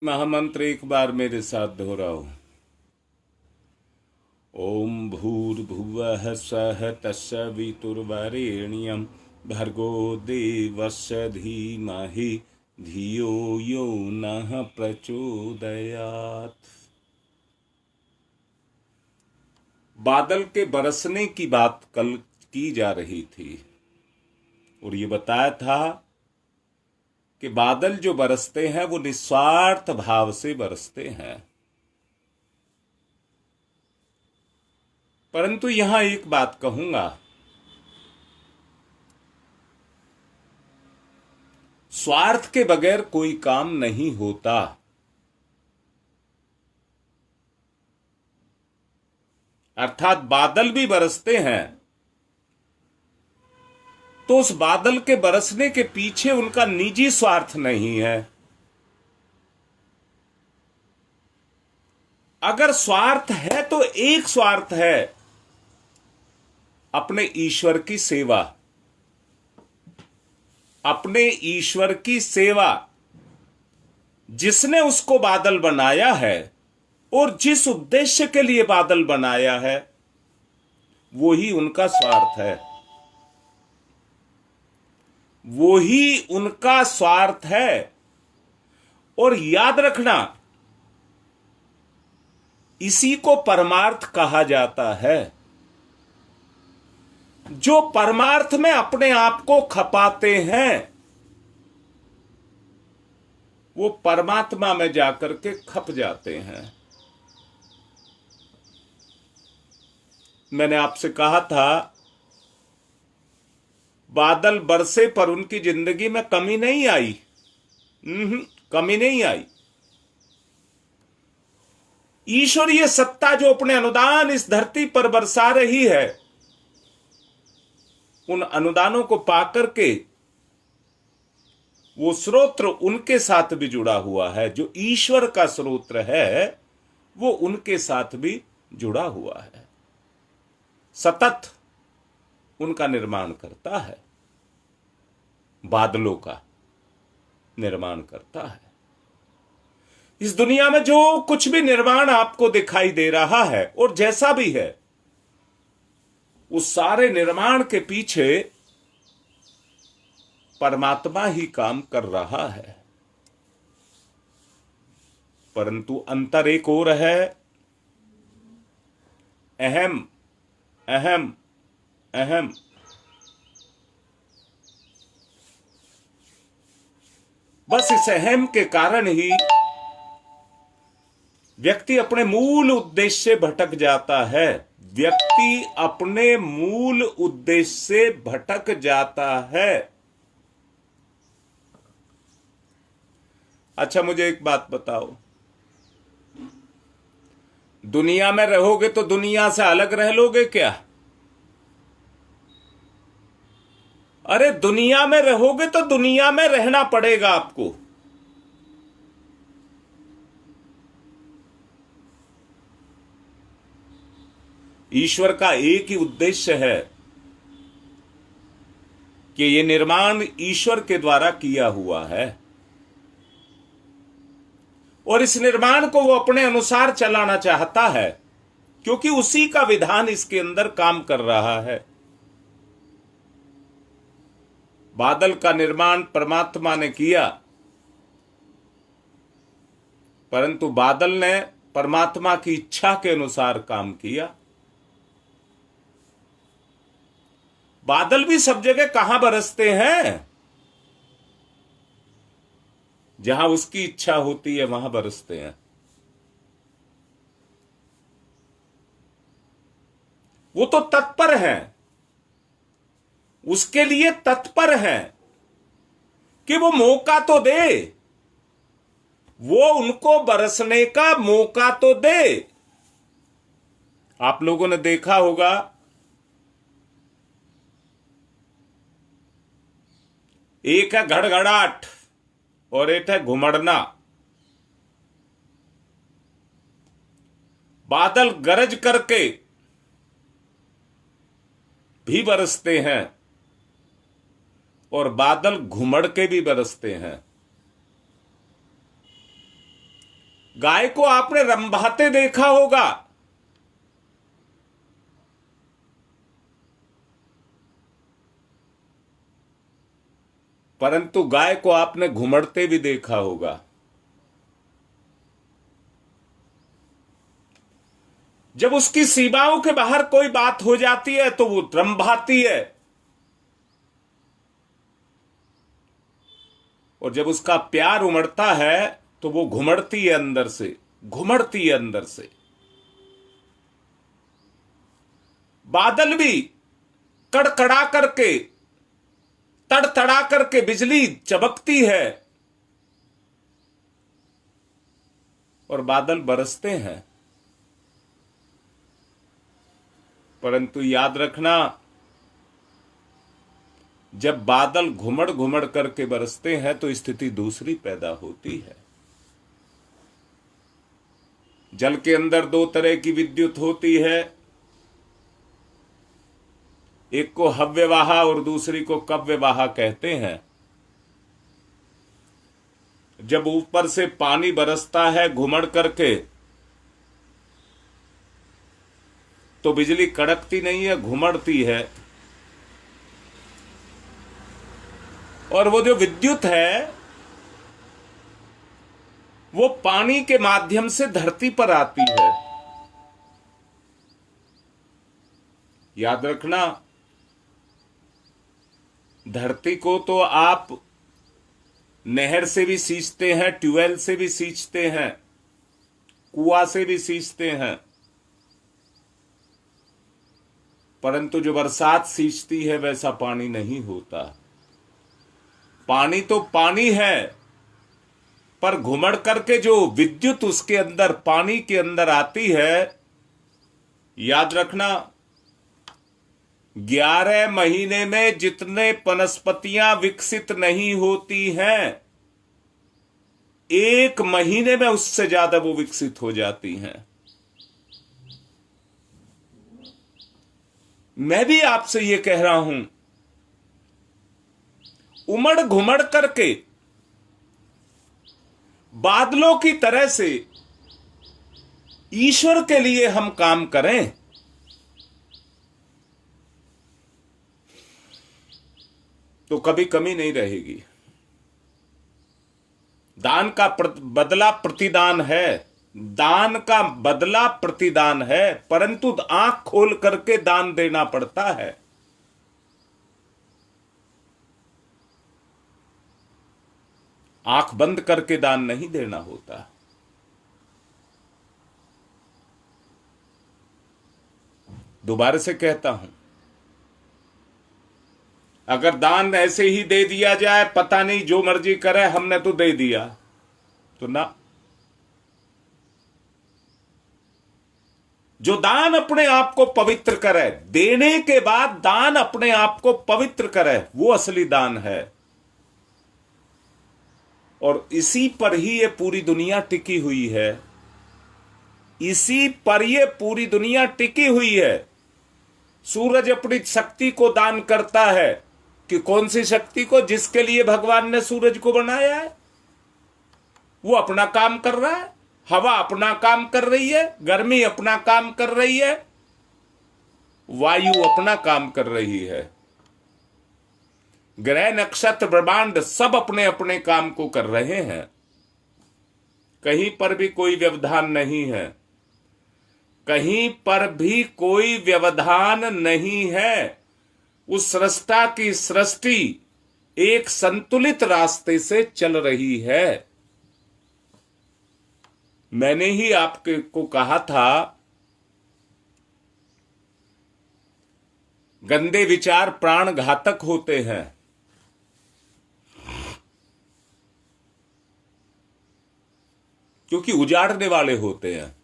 महामंत्र एक बार मेरे साथ दोहराओ। ओम भूर्भुवः स्वः तत्सवितुर्वरेण्यं भर्गो देवस्य धीमहि धियो यो नः प्रचोदयात्। बादल के बरसने की बात कल की जा रही थी और ये बताया था कि बादल जो बरसते हैं वो निस्वार्थ भाव से बरसते हैं। परंतु यहां एक बात कहूंगा, स्वार्थ के बगैर कोई काम नहीं होता। अर्थात बादल भी बरसते हैं तो उस बादल के बरसने के पीछे उनका निजी स्वार्थ नहीं है। अगर स्वार्थ है तो एक स्वार्थ है, अपने ईश्वर की सेवा। अपने ईश्वर की सेवा, जिसने उसको बादल बनाया है और जिस उद्देश्य के लिए बादल बनाया है, वो ही उनका स्वार्थ है। वो ही उनका स्वार्थ है। और याद रखना, इसी को परमार्थ कहा जाता है। जो परमार्थ में अपने आप को खपाते हैं वो परमात्मा में जाकर के खप जाते हैं। मैंने आपसे कहा था, बादल बरसे पर उनकी जिंदगी में कमी नहीं आई। कमी नहीं आई। ईश्वरीय सत्ता जो अपने अनुदान इस धरती पर बरसा रही है, उन अनुदानों को पाकर के वो स्रोत्र उनके साथ भी जुड़ा हुआ है। जो ईश्वर का स्रोत्र है वो उनके साथ भी जुड़ा हुआ है, सतत उनका निर्माण करता है, बादलों का निर्माण करता है। इस दुनिया में जो कुछ भी निर्माण आपको दिखाई दे रहा है और जैसा भी है, उस सारे निर्माण के पीछे परमात्मा ही काम कर रहा है। परंतु अंतर एक और है, अहम अहम अहम। बस इस अहम के कारण ही व्यक्ति अपने मूल उद्देश्य से भटक जाता है। व्यक्ति अपने मूल उद्देश्य से भटक जाता है। अच्छा, मुझे एक बात बताओ, दुनिया में रहोगे तो दुनिया से अलग रह लोगे क्या? अरे दुनिया में रहोगे तो दुनिया में रहना पड़ेगा आपको। ईश्वर का एक ही उद्देश्य है कि यह निर्माण ईश्वर के द्वारा किया हुआ है और इस निर्माण को वो अपने अनुसार चलाना चाहता है, क्योंकि उसी का विधान इसके अंदर काम कर रहा है। बादल का निर्माण परमात्मा ने किया, परंतु बादल ने परमात्मा की इच्छा के अनुसार काम किया। बादल भी सब जगह कहां बरसते हैं? जहां उसकी इच्छा होती है वहां बरसते हैं। वो तो तत्पर हैं, उसके लिए तत्पर हैं कि वो मौका तो दे, वो उनको बरसने का मौका तो दे। आप लोगों ने देखा होगा, एक है घड़घड़ाहट और एक है घुमड़ना। बादल गरज करके भी बरसते हैं और बादल घुमड़ के भी बरसते हैं। गाय को आपने रंभाते देखा होगा, परंतु गाय को आपने घुमड़ते भी देखा होगा। जब उसकी सीमाओं के बाहर कोई बात हो जाती है तो वो रंभाती है, और जब उसका प्यार उमड़ता है तो वो घुमड़ती है अंदर से, घुमड़ती है अंदर से। बादल भी कड़कड़ा करके, तड़तड़ा करके बिजली चमकती है और बादल बरसते हैं, परंतु याद रखना, जब बादल घुमड़ घुमड़ करके बरसते हैं तो स्थिति दूसरी पैदा होती है। जल के अंदर दो तरह की विद्युत होती है, एक को हव्यवाह और दूसरी को कव्यवाह कहते हैं। जब ऊपर से पानी बरसता है घुमड़ करके तो बिजली कड़कती नहीं है, घुमड़ती है, और वो जो विद्युत है वो पानी के माध्यम से धरती पर आती है। याद रखना, धरती को तो आप नहर से भी सींचते हैं, ट्यूबवेल से भी सींचते हैं, कुआं से भी सींचते हैं, परंतु जो बरसात सींचती है वैसा पानी नहीं होता। पानी तो पानी है, पर घुमड़ करके जो विद्युत उसके अंदर, पानी के अंदर आती है, याद रखना, 11 महीने में जितने वनस्पतियां विकसित नहीं होती हैं, 1 महीने में उससे ज्यादा वो विकसित हो जाती हैं। मैं भी आपसे ये कह रहा हूं, उमड़ घुमड़ करके बादलों की तरह से ईश्वर के लिए हम काम करें, तो कभी कमी नहीं रहेगी। दान का बदला प्रतिदान है, दान का बदला प्रतिदान है, परंतु आंख खोल करके दान देना पड़ता है। आंख बंद करके दान नहीं देना होता। दोबारा से कहता हूं, अगर दान ऐसे ही दे दिया जाए, पता नहीं जो मर्जी करे, हमने तो दे दिया, तो ना। जो दान अपने आप को पवित्र करे, देने के बाद दान अपने आप को पवित्र करे, वो असली दान है। और इसी पर ही ये पूरी दुनिया टिकी हुई है, इसी पर ये पूरी दुनिया टिकी हुई है। सूरज अपनी शक्ति को दान करता है, कि कौन सी शक्ति को? जिसके लिए भगवान ने सूरज को बनाया है। वो अपना काम कर रहा है, हवा अपना काम कर रही है, गर्मी अपना काम कर रही है, वायु अपना काम कर रही है, ग्रह नक्षत्र ब्रह्मांड सब अपने अपने काम को कर रहे हैं। कहीं पर भी कोई व्यवधान नहीं है, कहीं पर भी कोई व्यवधान नहीं है। उस सृष्टा की सृष्टि एक संतुलित रास्ते से चल रही है। मैंने ही आपके को कहा था, गंदे विचार प्राण घातक होते हैं। क्योंकि उजाड़ने वाले होते हैं।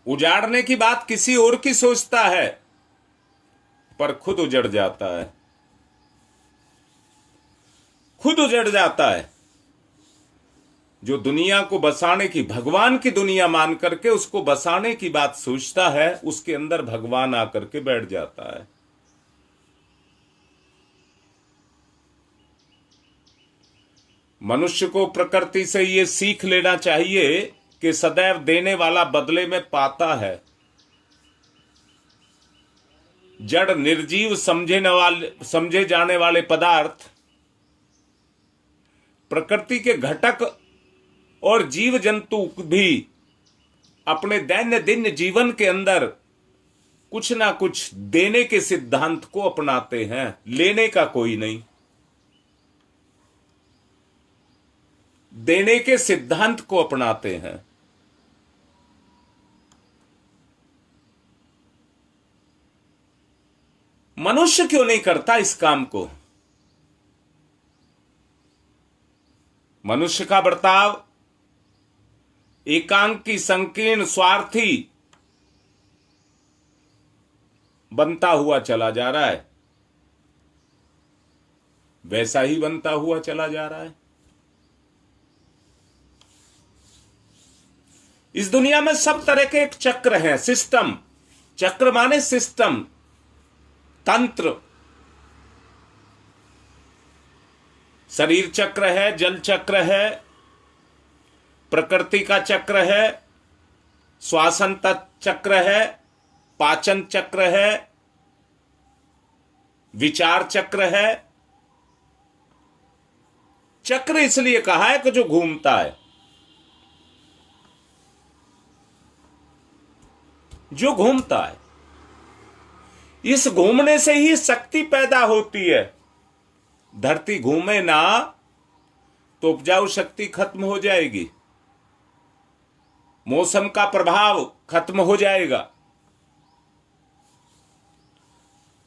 उजाड़ने की बात किसी और की सोचता है, पर खुद उजड़ जाता है, खुद उजड़ जाता है। जो दुनिया को बसाने की, भगवान की दुनिया मान करके उसको बसाने की बात सोचता है, उसके अंदर भगवान आकर के बैठ जाता है। मनुष्य को प्रकृति से ये सीख लेना चाहिए कि सदैव देने वाला बदले में पाता है। जड़ निर्जीव समझे जाने वाले पदार्थ प्रकृति के घटक और जीव जंतु भी अपने दैनंदिन जीवन के अंदर कुछ ना कुछ देने के सिद्धांत को अपनाते हैं, लेने का कोई नहीं। देने के सिद्धांत को अपनाते हैं। मनुष्य क्यों नहीं करता इस काम को? मनुष्य का बर्ताव एकांकी, संकीर्ण, स्वार्थी बनता हुआ चला जा रहा है। वैसा ही बनता हुआ चला जा रहा है। इस दुनिया में सब तरह के एक चक्र है, सिस्टम। चक्र माने सिस्टम, तंत्र। शरीर चक्र है, जल चक्र है, प्रकृति का चक्र है, श्वासन चक्र है, पाचन चक्र है, विचार चक्र है। चक्र इसलिए कहा है कि जो घूमता है, जो घूमता है। इस घूमने से ही शक्ति पैदा होती है। धरती घूमे ना तो उपजाऊ शक्ति खत्म हो जाएगी, मौसम का प्रभाव खत्म हो जाएगा।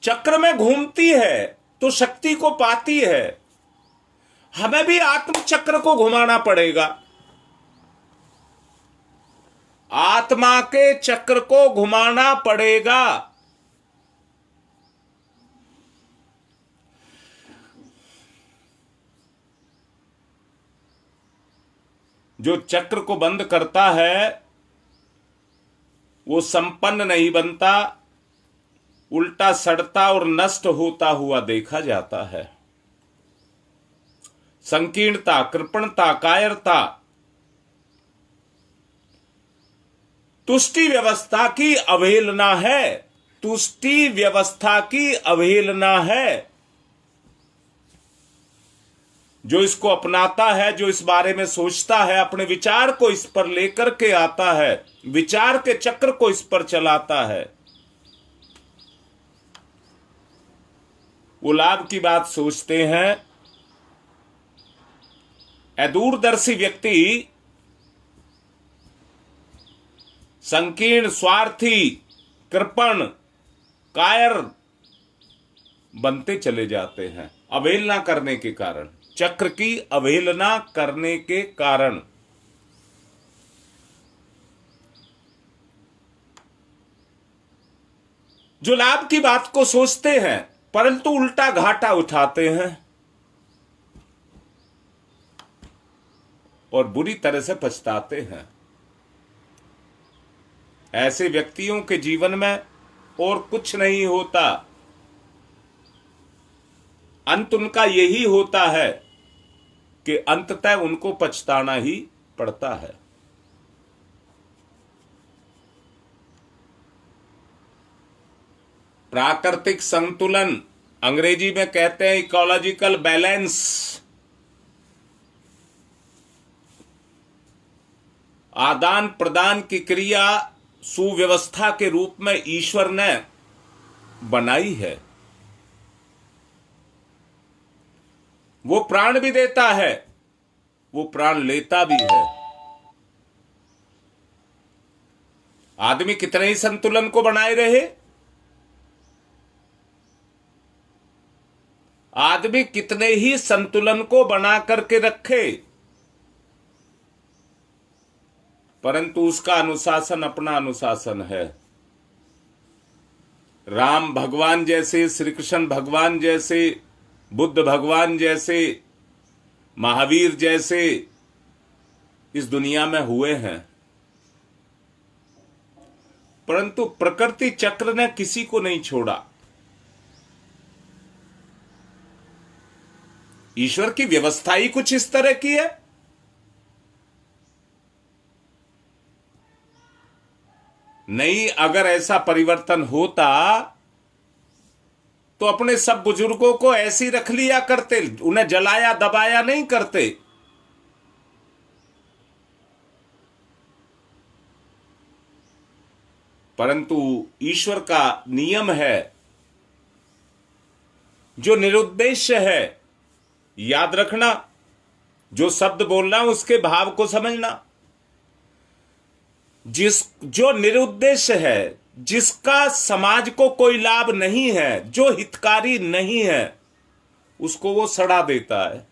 चक्र में घूमती है तो शक्ति को पाती है। हमें भी आत्म चक्र को घुमाना पड़ेगा। आत्मा के चक्र को घुमाना पड़ेगा। जो चक्र को बंद करता है वो संपन्न नहीं बनता, उल्टा सड़ता और नष्ट होता हुआ देखा जाता है। संकीर्णता, कृपणता, कायरता, तुष्टि व्यवस्था की अवहेलना है। तुष्टि व्यवस्था की अवहेलना है। जो इसको अपनाता है, जो इस बारे में सोचता है, अपने विचार को इस पर लेकर के आता है, विचार के चक्र को इस पर चलाता है, वो लाभ की बात सोचते हैं। अदूरदर्शी व्यक्ति संकीर्ण, स्वार्थी, कृपण, कायर बनते चले जाते हैं, अवहेलना करने के कारण, चक्र की अवहेलना करने के कारण। जो लाभ की बात को सोचते हैं परंतु उल्टा घाटा उठाते हैं और बुरी तरह से पछताते हैं। ऐसे व्यक्तियों के जीवन में और कुछ नहीं होता। अंत उनका यही होता है कि अंततः उनको पछताना ही पड़ता है। प्राकृतिक संतुलन, अंग्रेजी में कहते हैं इकोलॉजिकल बैलेंस। आदान प्रदान की क्रिया सुव्यवस्था के रूप में ईश्वर ने बनाई है। वो प्राण भी देता है, वो प्राण लेता भी है। आदमी कितने ही संतुलन को बनाए रहे, आदमी कितने ही संतुलन को बना करके रखे, परंतु उसका अनुशासन अपना अनुशासन है। राम भगवान जैसे, श्री कृष्ण भगवान जैसे, बुद्ध भगवान जैसे, महावीर जैसे इस दुनिया में हुए हैं, परंतु प्रकृति चक्र ने किसी को नहीं छोड़ा। ईश्वर की व्यवस्था ही कुछ इस तरह की है। नहीं, अगर ऐसा परिवर्तन होता तो अपने सब बुजुर्गों को ऐसी रख लिया करते, उन्हें जलाया दबाया नहीं करते। परंतु ईश्वर का नियम है जो निरुद्देश्य है। याद रखना, जो शब्द बोलना उसके भाव को समझना। जो निरुद्देश्य है, जिसका समाज को कोई लाभ नहीं है, जो हितकारी नहीं है, उसको वो सड़ा देता है।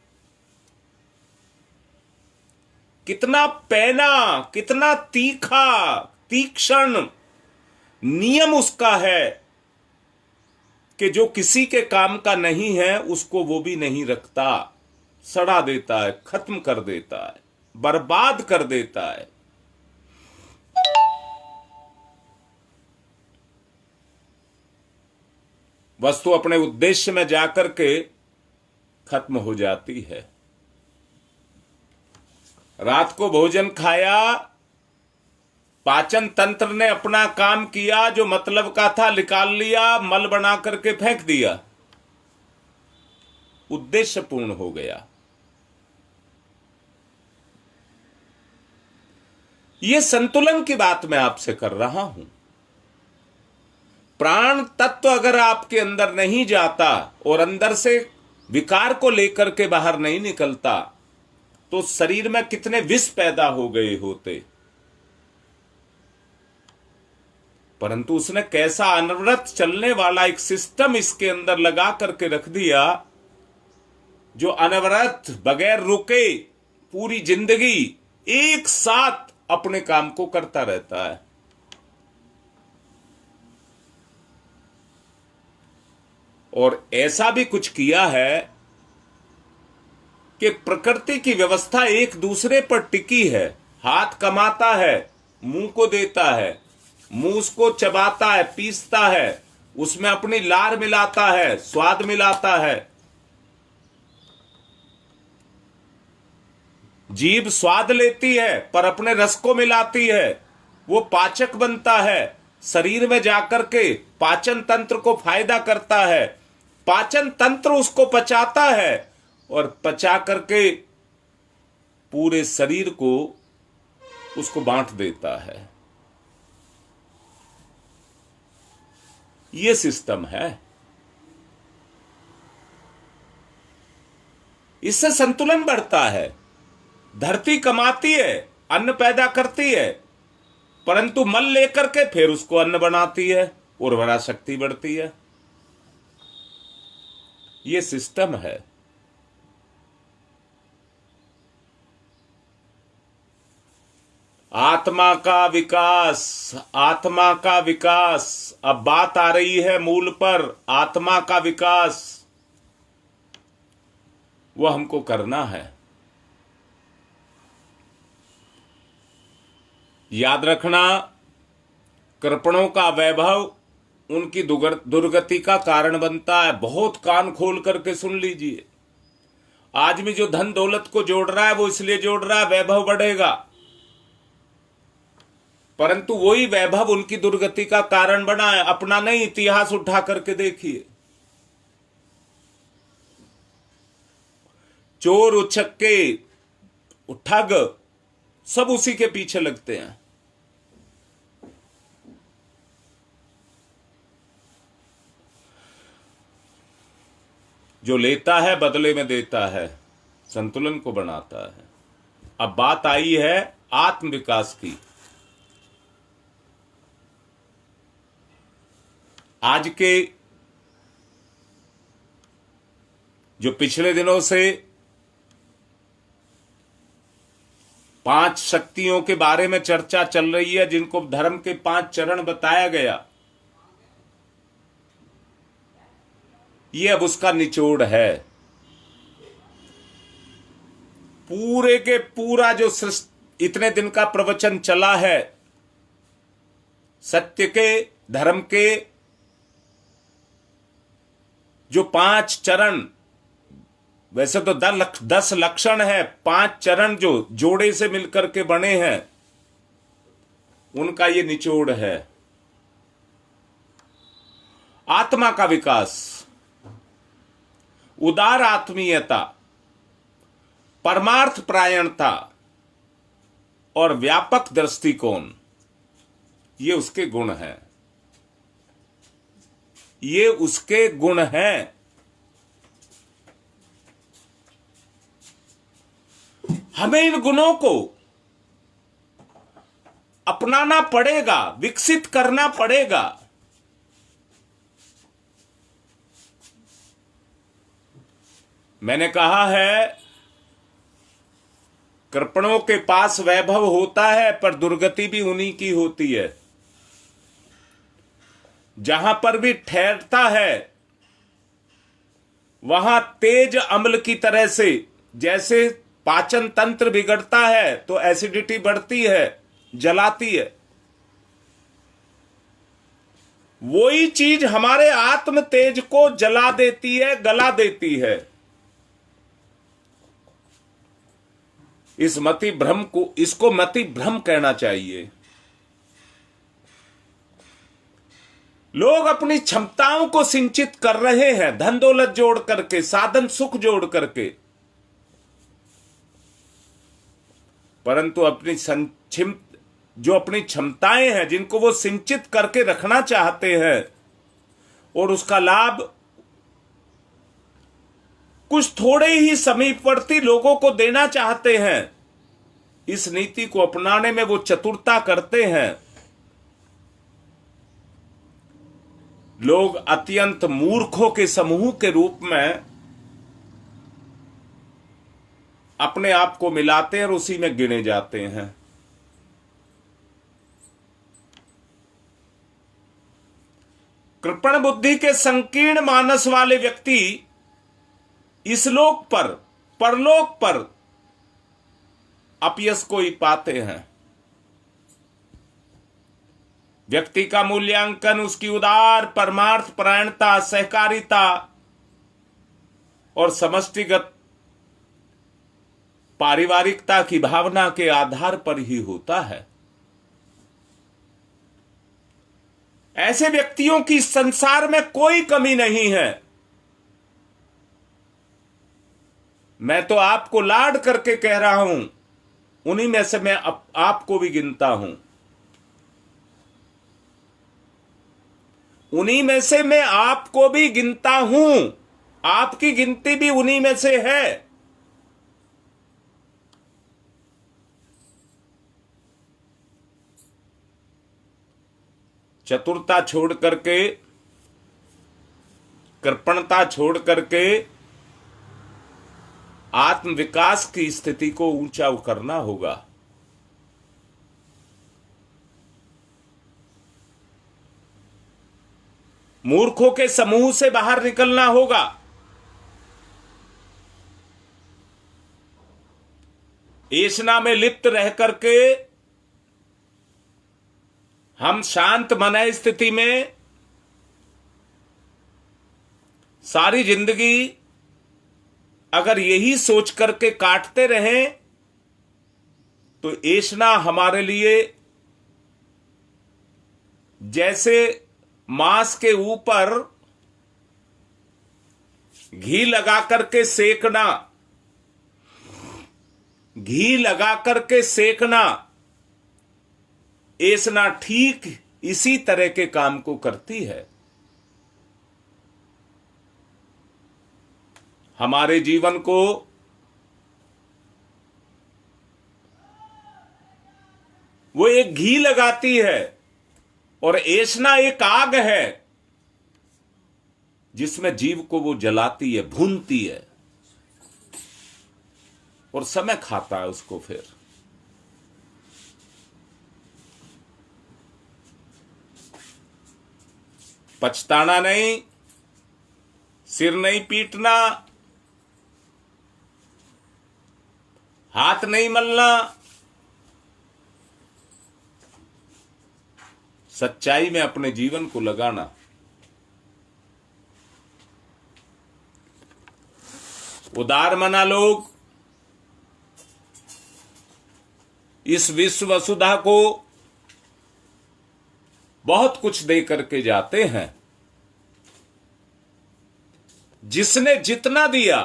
कितना पैना, कितना तीखा तीक्ष्ण नियम उसका है कि जो किसी के काम का नहीं है उसको वो भी नहीं रखता, सड़ा देता है, खत्म कर देता है, बर्बाद कर देता है। वस्तु अपने उद्देश्य में जाकर के खत्म हो जाती है। रात को भोजन खाया, पाचन तंत्र ने अपना काम किया, जो मतलब का था निकाल लिया, मल बना करके फेंक दिया, उद्देश्य पूर्ण हो गया। यह संतुलन की बात मैं आपसे कर रहा हूं। प्राण तत्व अगर आपके अंदर नहीं जाता और अंदर से विकार को लेकर के बाहर नहीं निकलता तो शरीर में कितने विष पैदा हो गए होते। परंतु उसने कैसा अनवरत चलने वाला एक सिस्टम इसके अंदर लगा करके रख दिया, जो अनवरत बगैर रुके पूरी जिंदगी एक साथ अपने काम को करता रहता है। और ऐसा भी कुछ किया है कि प्रकृति की व्यवस्था एक दूसरे पर टिकी है। हाथ कमाता है, मुंह को देता है, मुंह उसको चबाता है, पीसता है, उसमें अपनी लार मिलाता है, स्वाद मिलाता है। जीभ स्वाद लेती है पर अपने रस को मिलाती है, वो पाचक बनता है, शरीर में जाकर के पाचन तंत्र को फायदा करता है, पाचन तंत्र उसको पचाता है और पचा करके पूरे शरीर को उसको बांट देता है। यह सिस्टम है। इससे संतुलन बढ़ता है। धरती कमाती है, अन्न पैदा करती है, परंतु मल लेकर के फिर उसको अन्न बनाती है, उर्वरा शक्ति बढ़ती है। यह सिस्टम है। आत्मा का विकास, आत्मा का विकास। अब बात आ रही है मूल पर। आत्मा का विकास वो हमको करना है। याद रखना, कृपणों का वैभव उनकी दुर्गति का कारण बनता है। बहुत कान खोल करके सुन लीजिए। आज भी जो धन दौलत को जोड़ रहा है वो इसलिए जोड़ रहा है वैभव बढ़ेगा, परंतु वही वैभव उनकी दुर्गति का कारण बना है। अपना नहीं, इतिहास उठा करके देखिए। चोर, उछक्के, ठग सब उसी के पीछे लगते हैं। जो लेता है बदले में देता है, संतुलन को बनाता है। अब बात आई है आत्म विकास की। आज के जो पिछले दिनों से 5 शक्तियों के बारे में चर्चा चल रही है, जिनको धर्म के 5 चरण बताया गया, ये अब उसका निचोड़ है। पूरे के पूरा जो इतने दिन का प्रवचन चला है, सत्य के, धर्म के जो 5 चरण वैसे तो 10 लक्षण है, 5 चरण जो जोड़े से मिलकर के बने हैं, उनका ये निचोड़ है। आत्मा का विकास, उदार आत्मीयता, परमार्थ परायणता और व्यापक दृष्टिकोण, ये उसके गुण हैं। ये उसके गुण हैं। हमें इन गुणों को अपनाना पड़ेगा, विकसित करना पड़ेगा। मैंने कहा है, कृपणों के पास वैभव होता है पर दुर्गति भी उन्हीं की होती है। जहां पर भी ठहरता है वहां तेज अम्ल की तरह से, जैसे पाचन तंत्र बिगड़ता है तो एसिडिटी बढ़ती है, जलाती है, वही चीज हमारे आत्म तेज को जला देती है, गला देती है। इस मति भ्रम को, इसको मति भ्रम कहना चाहिए। लोग अपनी क्षमताओं को सिंचित कर रहे हैं, धन दौलत जोड़ करके, साधन सुख जोड़ करके, परंतु जो अपनी क्षमताएं हैं, जिनको वो सिंचित करके रखना चाहते हैं और उसका लाभ कुछ थोड़े ही समीपवर्ती लोगों को देना चाहते हैं, इस नीति को अपनाने में वो चतुरता करते हैं। लोग अत्यंत मूर्खों के समूह के रूप में अपने आप को मिलाते हैं और उसी में गिने जाते हैं। कृपण बुद्धि के संकीर्ण मानस वाले व्यक्ति इस लोक पर, परलोक पर अपयश को ही पाते हैं। व्यक्ति का मूल्यांकन उसकी उदार परमार्थ परायणता, सहकारिता और समष्टिगत पारिवारिकता की भावना के आधार पर ही होता है। ऐसे व्यक्तियों की संसार में कोई कमी नहीं है। मैं तो आपको लाड करके कह रहा हूं, उन्हीं में से मैं आपको भी गिनता हूं। उन्हीं में से मैं आपको भी गिनता हूं। आपकी गिनती भी उन्हीं में से है। चतुरता छोड़ करके, कृपणता छोड़ करके आत्म विकास की स्थिति को ऊंचा करना होगा। मूर्खों के समूह से बाहर निकलना होगा। ऐशना में लिप्त रह करके हम शांत मन स्थिति में सारी जिंदगी अगर यही सोच करके काटते रहें तो ऐशना हमारे लिए जैसे मांस के ऊपर घी लगा करके सेकना, घी लगा करके सेकना, ऐशना ठीक इसी तरह के काम को करती है। हमारे जीवन को वो एक घी लगाती है और ऐशना एक आग है जिसमें जीव को वो जलाती है, भूनती है और समय खाता है उसको। फिर पछताना नहीं, सिर नहीं पीटना, हाथ नहीं मलना, सच्चाई में अपने जीवन को लगाना। उदार मना लोग इस विश्व वसुधा को बहुत कुछ दे करके जाते हैं। जिसने जितना दिया,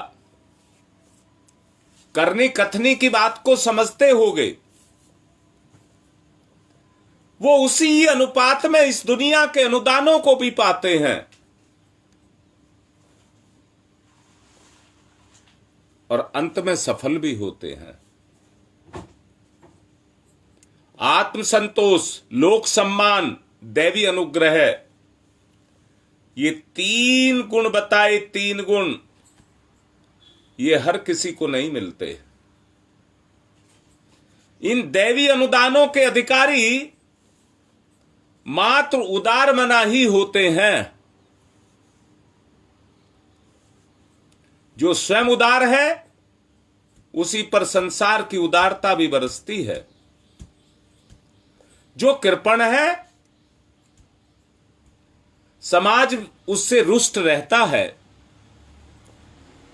करनी कथनी की बात को समझते होगे, वो उसी ही अनुपात में इस दुनिया के अनुदानों को भी पाते हैं और अंत में सफल भी होते हैं। आत्मसंतोष, लोक सम्मान, दैवी अनुग्रह, ये 3 गुण बताए, 3 गुण, ये हर किसी को नहीं मिलते। इन दैवी अनुदानों के अधिकारी मात्र उदार मना ही होते हैं। जो स्वयं उदार है उसी पर संसार की उदारता भी बरसती है। जो कृपण है समाज उससे रुष्ट रहता है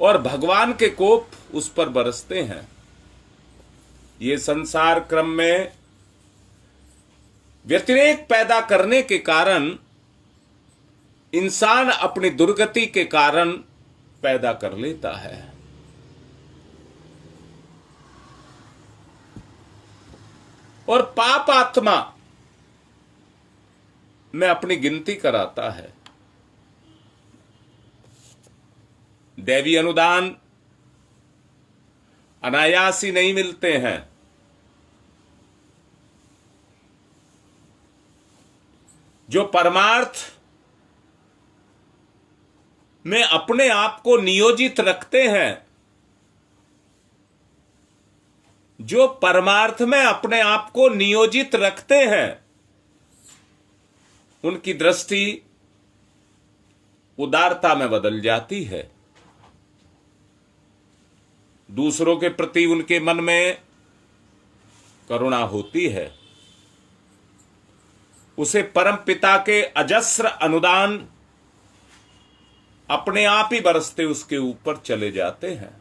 और भगवान के कोप उस पर बरसते हैं। ये संसार क्रम में व्यतिरेक पैदा करने के कारण इंसान अपनी दुर्गति के कारण पैदा कर लेता है। और पाप आत्मा में अपनी गिनती कराता है। दैवी अनुदान अनायास ही नहीं मिलते हैं। जो परमार्थ में अपने आप को नियोजित रखते हैं, जो परमार्थ में अपने आप को नियोजित रखते हैं, उनकी दृष्टि उदारता में बदल जाती है। दूसरों के प्रति उनके मन में करुणा होती है। उसे परम पिता के अजस्र अनुदान अपने आप ही बरसते उसके ऊपर चले जाते हैं।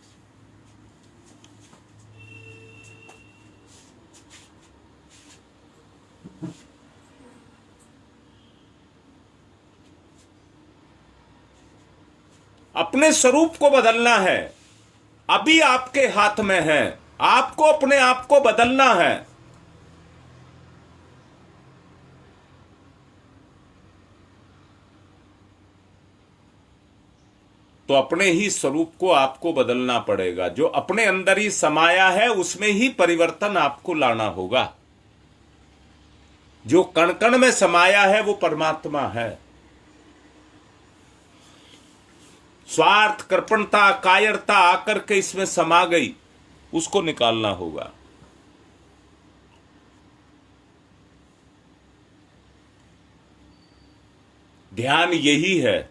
अपने स्वरूप को बदलना है, अभी आपके हाथ में है। आपको अपने आप को बदलना है। तो अपने ही स्वरूप को आपको बदलना पड़ेगा। जो अपने अंदर ही समाया है उसमें ही परिवर्तन आपको लाना होगा। जो कण कण में समाया है वो परमात्मा है। स्वार्थ, कृपणता, कायरता आकर के इसमें समा गई, उसको निकालना होगा। ध्यान यही है।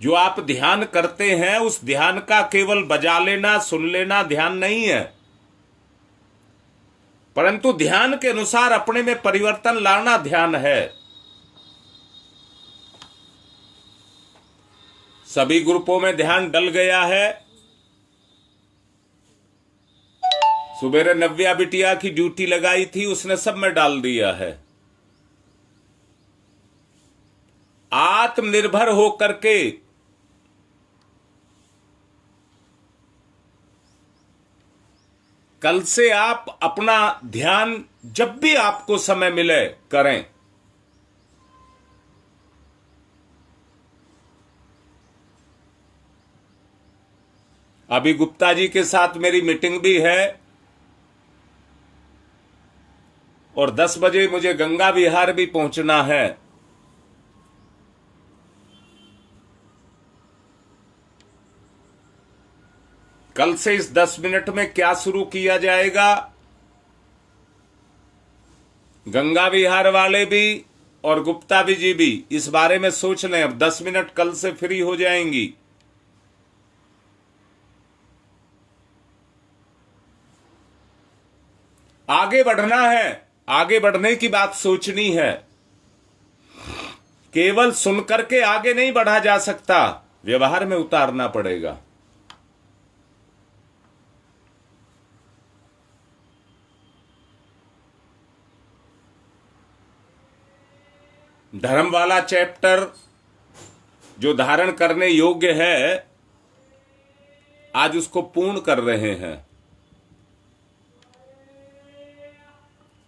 जो आप ध्यान करते हैं उस ध्यान का केवल बजा लेना, सुन लेना ध्यान नहीं है, परंतु ध्यान के अनुसार अपने में परिवर्तन लाना ध्यान है। सभी ग्रुपों में ध्यान डल गया है। सुबेरे नव्या बिटिया की ड्यूटी लगाई थी, उसने सब में डाल दिया है। आत्मनिर्भर होकर के कल से आप अपना ध्यान जब भी आपको समय मिले करें। अभी गुप्ता जी के साथ मेरी मीटिंग भी है और 10 बजे मुझे गंगा विहार भी पहुंचना है। कल से इस 10 मिनट में क्या शुरू किया जाएगा, गंगा विहार वाले भी और गुप्ता जी भी इस बारे में सोच लें। अब 10 मिनट कल से फ्री हो जाएंगी। आगे बढ़ना है, आगे बढ़ने की बात सोचनी है। केवल सुनकर के आगे नहीं बढ़ा जा सकता, व्यवहार में उतारना पड़ेगा। धर्म वाला चैप्टर जो धारण करने योग्य है, आज उसको पूर्ण कर रहे हैं।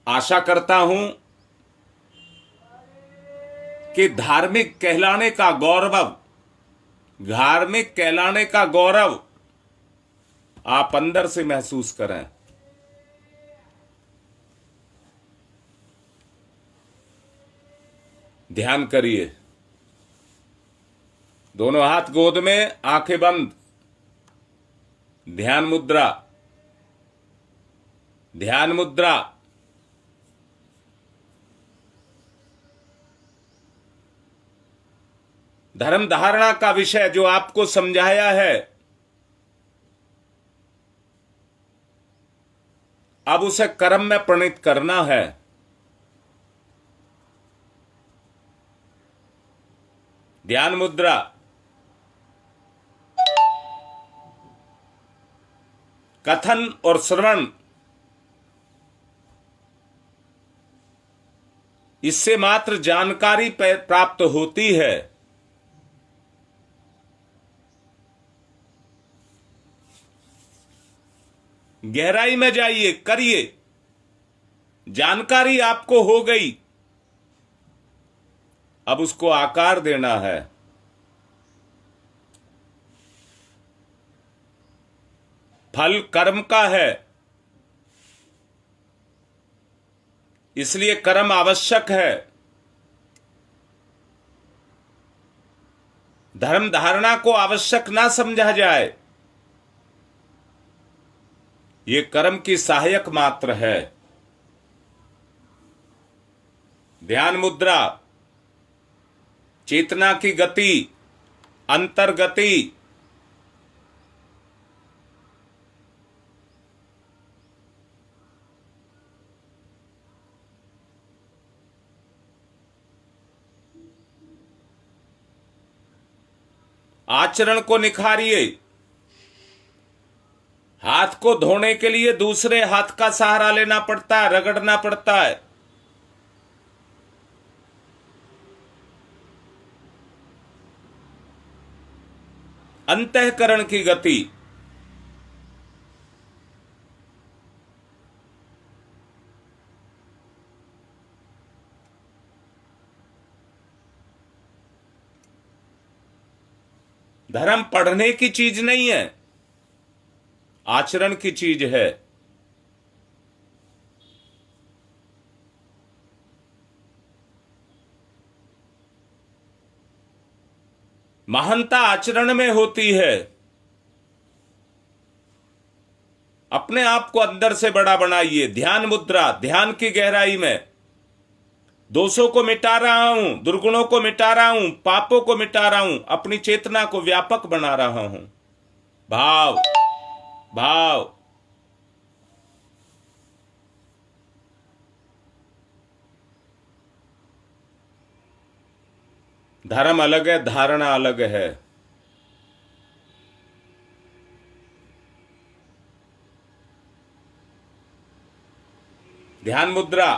आशा करता हूं कि धार्मिक कहलाने का गौरव आप अंदर से महसूस करें। ध्यान करिए, दोनों हाथ गोद में, आंखें बंद, ध्यान मुद्रा, ध्यान मुद्रा। धर्म धारणा का विषय जो आपको समझाया है, अब उसे कर्म में परिणत करना है। ध्यान मुद्रा। कथन और श्रवण, इससे मात्र जानकारी प्राप्त होती है। गहराई में जाइए, करिए। जानकारी आपको हो गई, अब उसको आकार देना है। फल कर्म का है, इसलिए कर्म आवश्यक है। धर्म धारणा को आवश्यक ना समझा जाए, ये कर्म की सहायक मात्र है। ध्यान मुद्रा। चेतना की गति, अंतर्गति। आचरण को निखारिए। हाथ को धोने के लिए दूसरे हाथ का सहारा लेना पड़ता है, रगड़ना पड़ता है। अंतःकरण की गति। धर्म पढ़ने की चीज नहीं है, आचरण की चीज है। महानता आचरण में होती है। अपने आप को अंदर से बड़ा बनाइए। ध्यान मुद्रा, ध्यान की गहराई में। दोषों को मिटा रहा हूं, दुर्गुणों को मिटा रहा हूं, पापों को मिटा रहा हूं, अपनी चेतना को व्यापक बना रहा हूं। भाव भाव। धर्म अलग है, धारणा अलग है। ध्यान मुद्रा।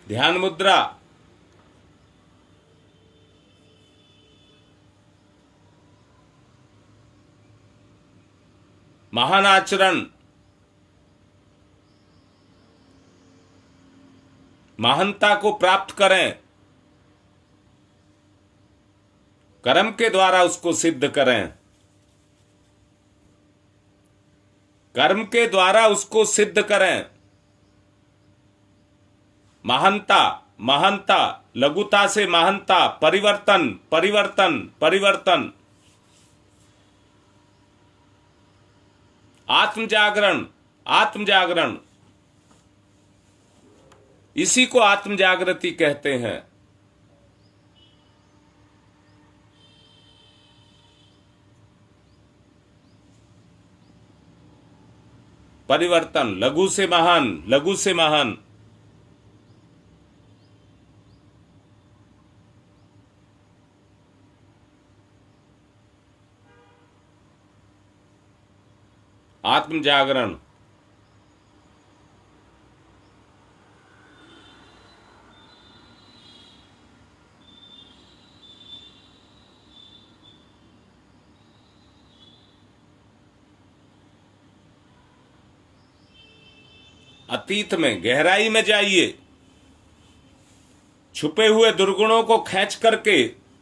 ध्यान मुद्रा। महान आचरण, महानता को प्राप्त करें, कर्म के द्वारा उसको सिद्ध करें। कर्म के द्वारा उसको सिद्ध करें। महानता, महानता, लघुता से महानता, परिवर्तन, परिवर्तन, परिवर्तन। आत्म जागरण, आत्म जागरण, इसी को आत्म जागृति कहते हैं। परिवर्तन, लघु से महान, लघु से महान। आत्म जागरण। अतीत में गहराई में जाइए, छुपे हुए दुर्गुणों को खींच करके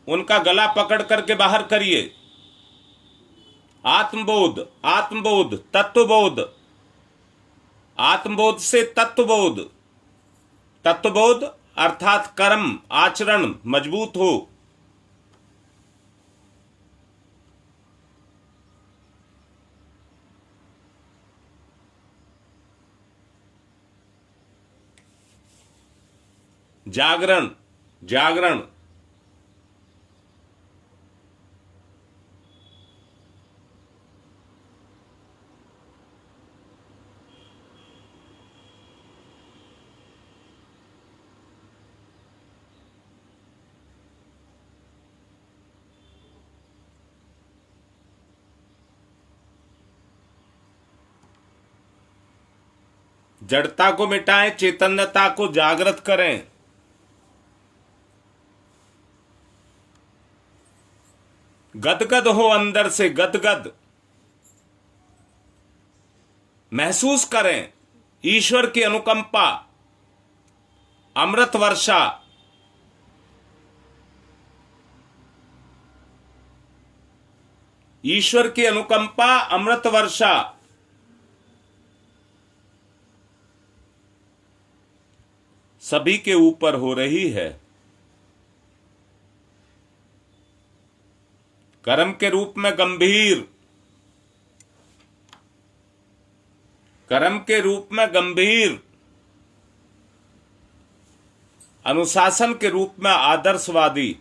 उनका गला पकड़ करके बाहर करिए। आत्मबोध, आत्मबोध, तत्वबोध, आत्मबोध से तत्वबोध, तत्वबोध अर्थात कर्म आचरण मजबूत हो। जागरण, जागरण। जड़ता को मिटाएं, चैतन्यता को जागृत करें। गदगद हो अंदर से, गदगद महसूस करें ईश्वर की अनुकंपा, अमृत वर्षा। ईश्वर की अनुकंपा, अमृत वर्षा। सभी के ऊपर हो रही है। कर्म के रूप में गंभीर, कर्म के रूप में गंभीर, अनुशासन के रूप में आदर्शवादी।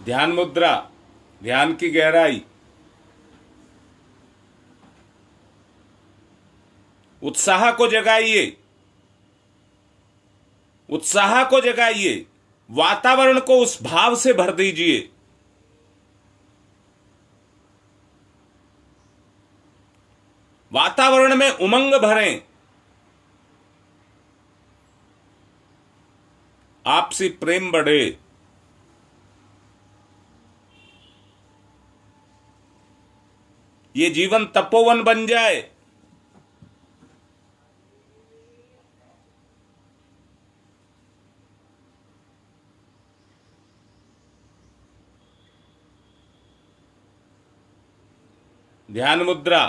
ध्यान मुद्रा, ध्यान की गहराई। उत्साह को जगाइए, उत्साह को जगाइए। वातावरण को उस भाव से भर दीजिए। वातावरण में उमंग भरें। आपसी प्रेम बढ़े। ये जीवन तपोवन बन जाए। ध्यान मुद्रा,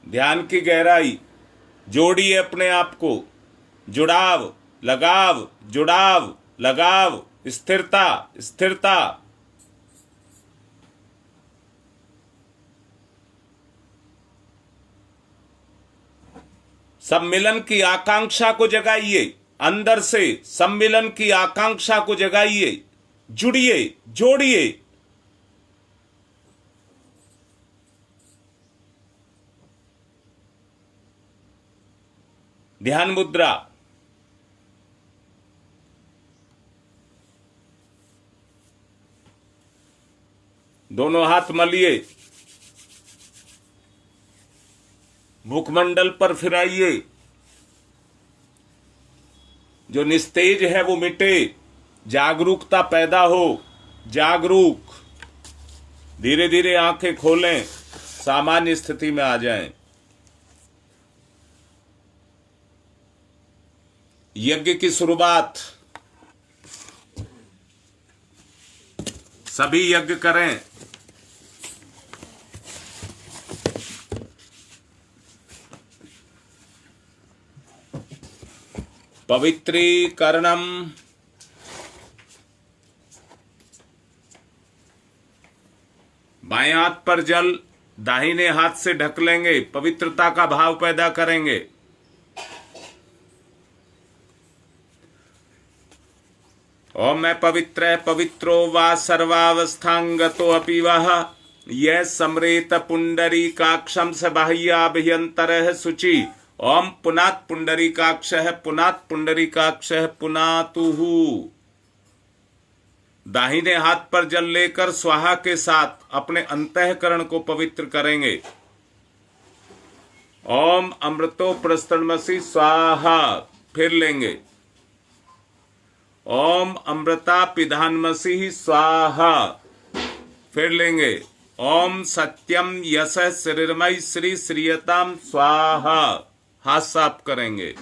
ध्यान की गहराई। जोड़िए अपने आप को। जुड़ाव, लगाव, जुड़ाव, लगाव, स्थिरता, स्थिरता। सम्मिलन की आकांक्षा को जगाइए। अंदर से सम्मिलन की आकांक्षा को जगाइए। जुड़िए, जोड़िए। ध्यान मुद्रा। दोनों हाथ मलिए। मुखमंडल पर फिराइए। जो निस्तेज है वो मिटे। जागरूकता पैदा हो। जागरूक। धीरे धीरे आंखें खोलें, सामान्य स्थिति में आ जाएं। यज्ञ की शुरुआत। सभी यज्ञ करें। पवित्रीकरणम। बाएं हाथ पर जल दाहिने हाथ से ढक लेंगे, पवित्रता का भाव पैदा करेंगे। ओम मैं पवित्र पवित्रो वा सर्वावस्थांगतो अपि वह यह समरेत पुंडरीकाक्षम स बाह्याभ्यंतरः शुचि। ओम पुनात् पुंडरीकाक्षः पुनात् पुंडरीकाक्षः पुनातुः। दाहिने हाथ पर जल लेकर स्वाहा के साथ अपने अंतःकरण को पवित्र करेंगे। ओम अमृतो प्रस्तनमसि स्वाहा, फिर लेंगे। ओम अमृता पिधानमसि स्वाहा, फिर लेंगे। ओम सत्यम यश श्रीर्मय श्री श्रीयताम स्वाहा, हाथ साफ करेंगे।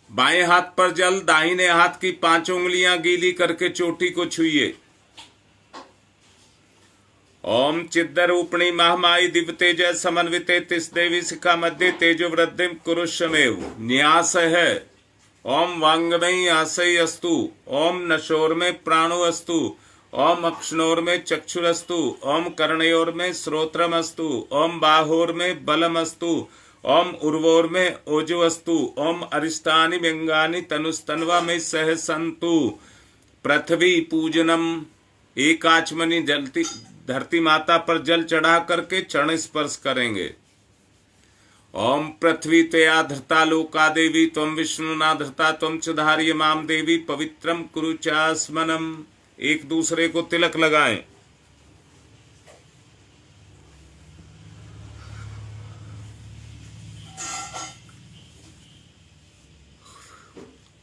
बाएं हाथ पर जल दाहिने हाथ की 5 उंगलियां गीली करके चोटी को छुइए। ओम चिद्रूपिणी महामाई दिव्य तेज समन्विते तिस देवी शिखा मध्य तेजो वृद्धि कुरुष्मेव। न्यास है। ओम वांगमयी आशय अस्तु। ओम नशोर में प्राणो अस्तु। ओम अक्षणोर में चक्षुरस्तु। ओम कर्णयोर में श्रोत्रम अस्तु। ओम बाहोर में बलम अस्तु। ओम उर्वोर में ओजो अस्तु। ओम अरिष्टानि व्यंगानि तनुस्तन्वा में सह संतु। पृथ्वी पूजनम। एक आचमनी जलती धरती माता पर जल चढ़ा करके चरण स्पर्श करेंगे। ओम पृथ्वी त्वया धृता लोका देवी त्वं विष्णुना धृता त्वं च धार्य माम देवी पवित्रम कुरु चास्मनम। एक दूसरे को तिलक लगाएं।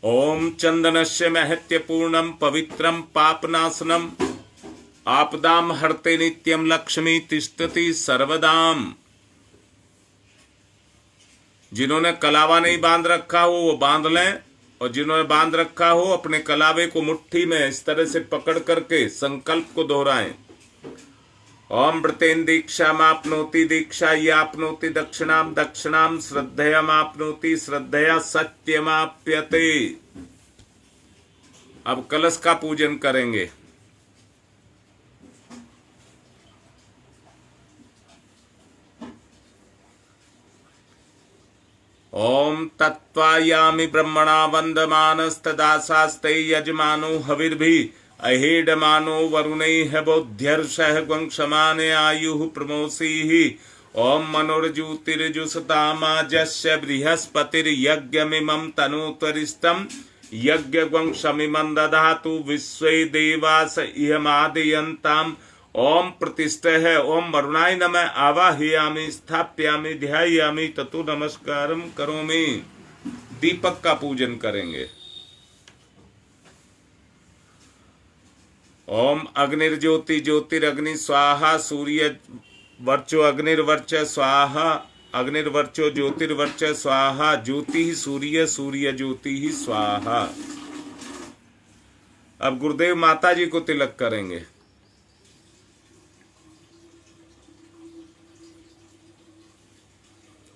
ओम चंदनस्य महत्य पूर्णम पवित्रम पापनाशनम आपदाम हरते नित्यम लक्ष्मी तिष्ठति सर्वदाम। जिन्होंने कलावा नहीं बांध रखा हो वो बांध लें, और जिन्होंने बांध रखा हो अपने कलावे को मुट्ठी में इस तरह से पकड़ करके संकल्प को दोहराएं। ओम व्रतेन दीक्षा मापनोति दीक्षा यापनोति दक्षिणाम दक्षिणाम श्रद्धया मापनोति श्रद्धया सत्यमाप्यते। अब कलश का पूजन करेंगे। ओम तत्वायामि ब्रह्मणा वंदमानस्तदासास्ते यजमानो हविर्भि अहेडमानो वरुणैः बोध्यर्षः ग्वंक्षमाने आयुः प्रमोषीः। ओम मनोर्ज्योतिर्जुषतामाजस्य बृहस्पतिर्यज्ञमिमं तनोत्वरिष्टं यज्ञग्वंशमिमं दधातु विश्वे देवास इहमादयन्ताम्। ओम प्रतिष्ठः। ओम वरुणाय नमः आवाहयामि स्थाप्यामि ध्यायामि ततो नमस्कारम करोमि। दीपक का पूजन करेंगे। ओम अग्निर्ज्योति ज्योतिरग्नि स्वाहा सूर्य वर्चो अग्निर्वर्च स्वाहा अग्निर्वर्चो ज्योतिर्वर्च स्वाहा ज्योति ही सूर्य सूर्य ज्योति ही स्वाहा। अब गुरुदेव माता जी को तिलक करेंगे।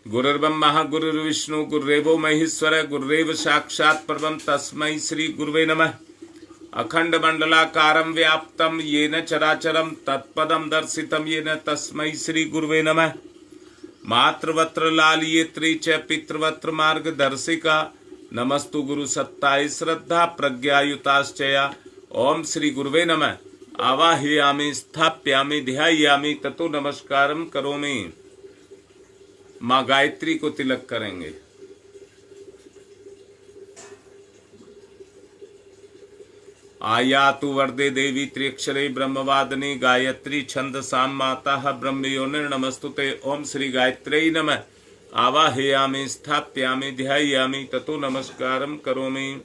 गुरुर्ब्रह्मा गुरुर्विष्णु गुरुरेवो महेश्वर गुरुरेव साक्षात् परमं तस्मै श्री गुरुवे नमः। अखंड मंडलाकारं व्याप्तं येन चराचरं तत्पदं दर्शितं येन तस्मै श्री गुरुवे नमः। मातृवत्र लालियेत्री च पितृवत्र मार्गदर्शिका नमस्तु गुरु सत्ताय श्रद्धा प्रज्ञायुताश्चया। ओम श्री गुरुवे नमः आवाहयामि स्थाप्यामि ध्यायामि ततो नमस्कारं करोमि। माँ गायत्री को तिलक करेंगे। आयातु वरदे देवी त्र्यक्षरे ब्रह्मवादिनी गायत्री छंदसाम माता ब्रह्मयोनिर्नमस्तुते। ओम श्री गायत्र्यै नमः आवाहयामि स्थाप्यामि ध्यायामि ततो नमस्कारं करोमि।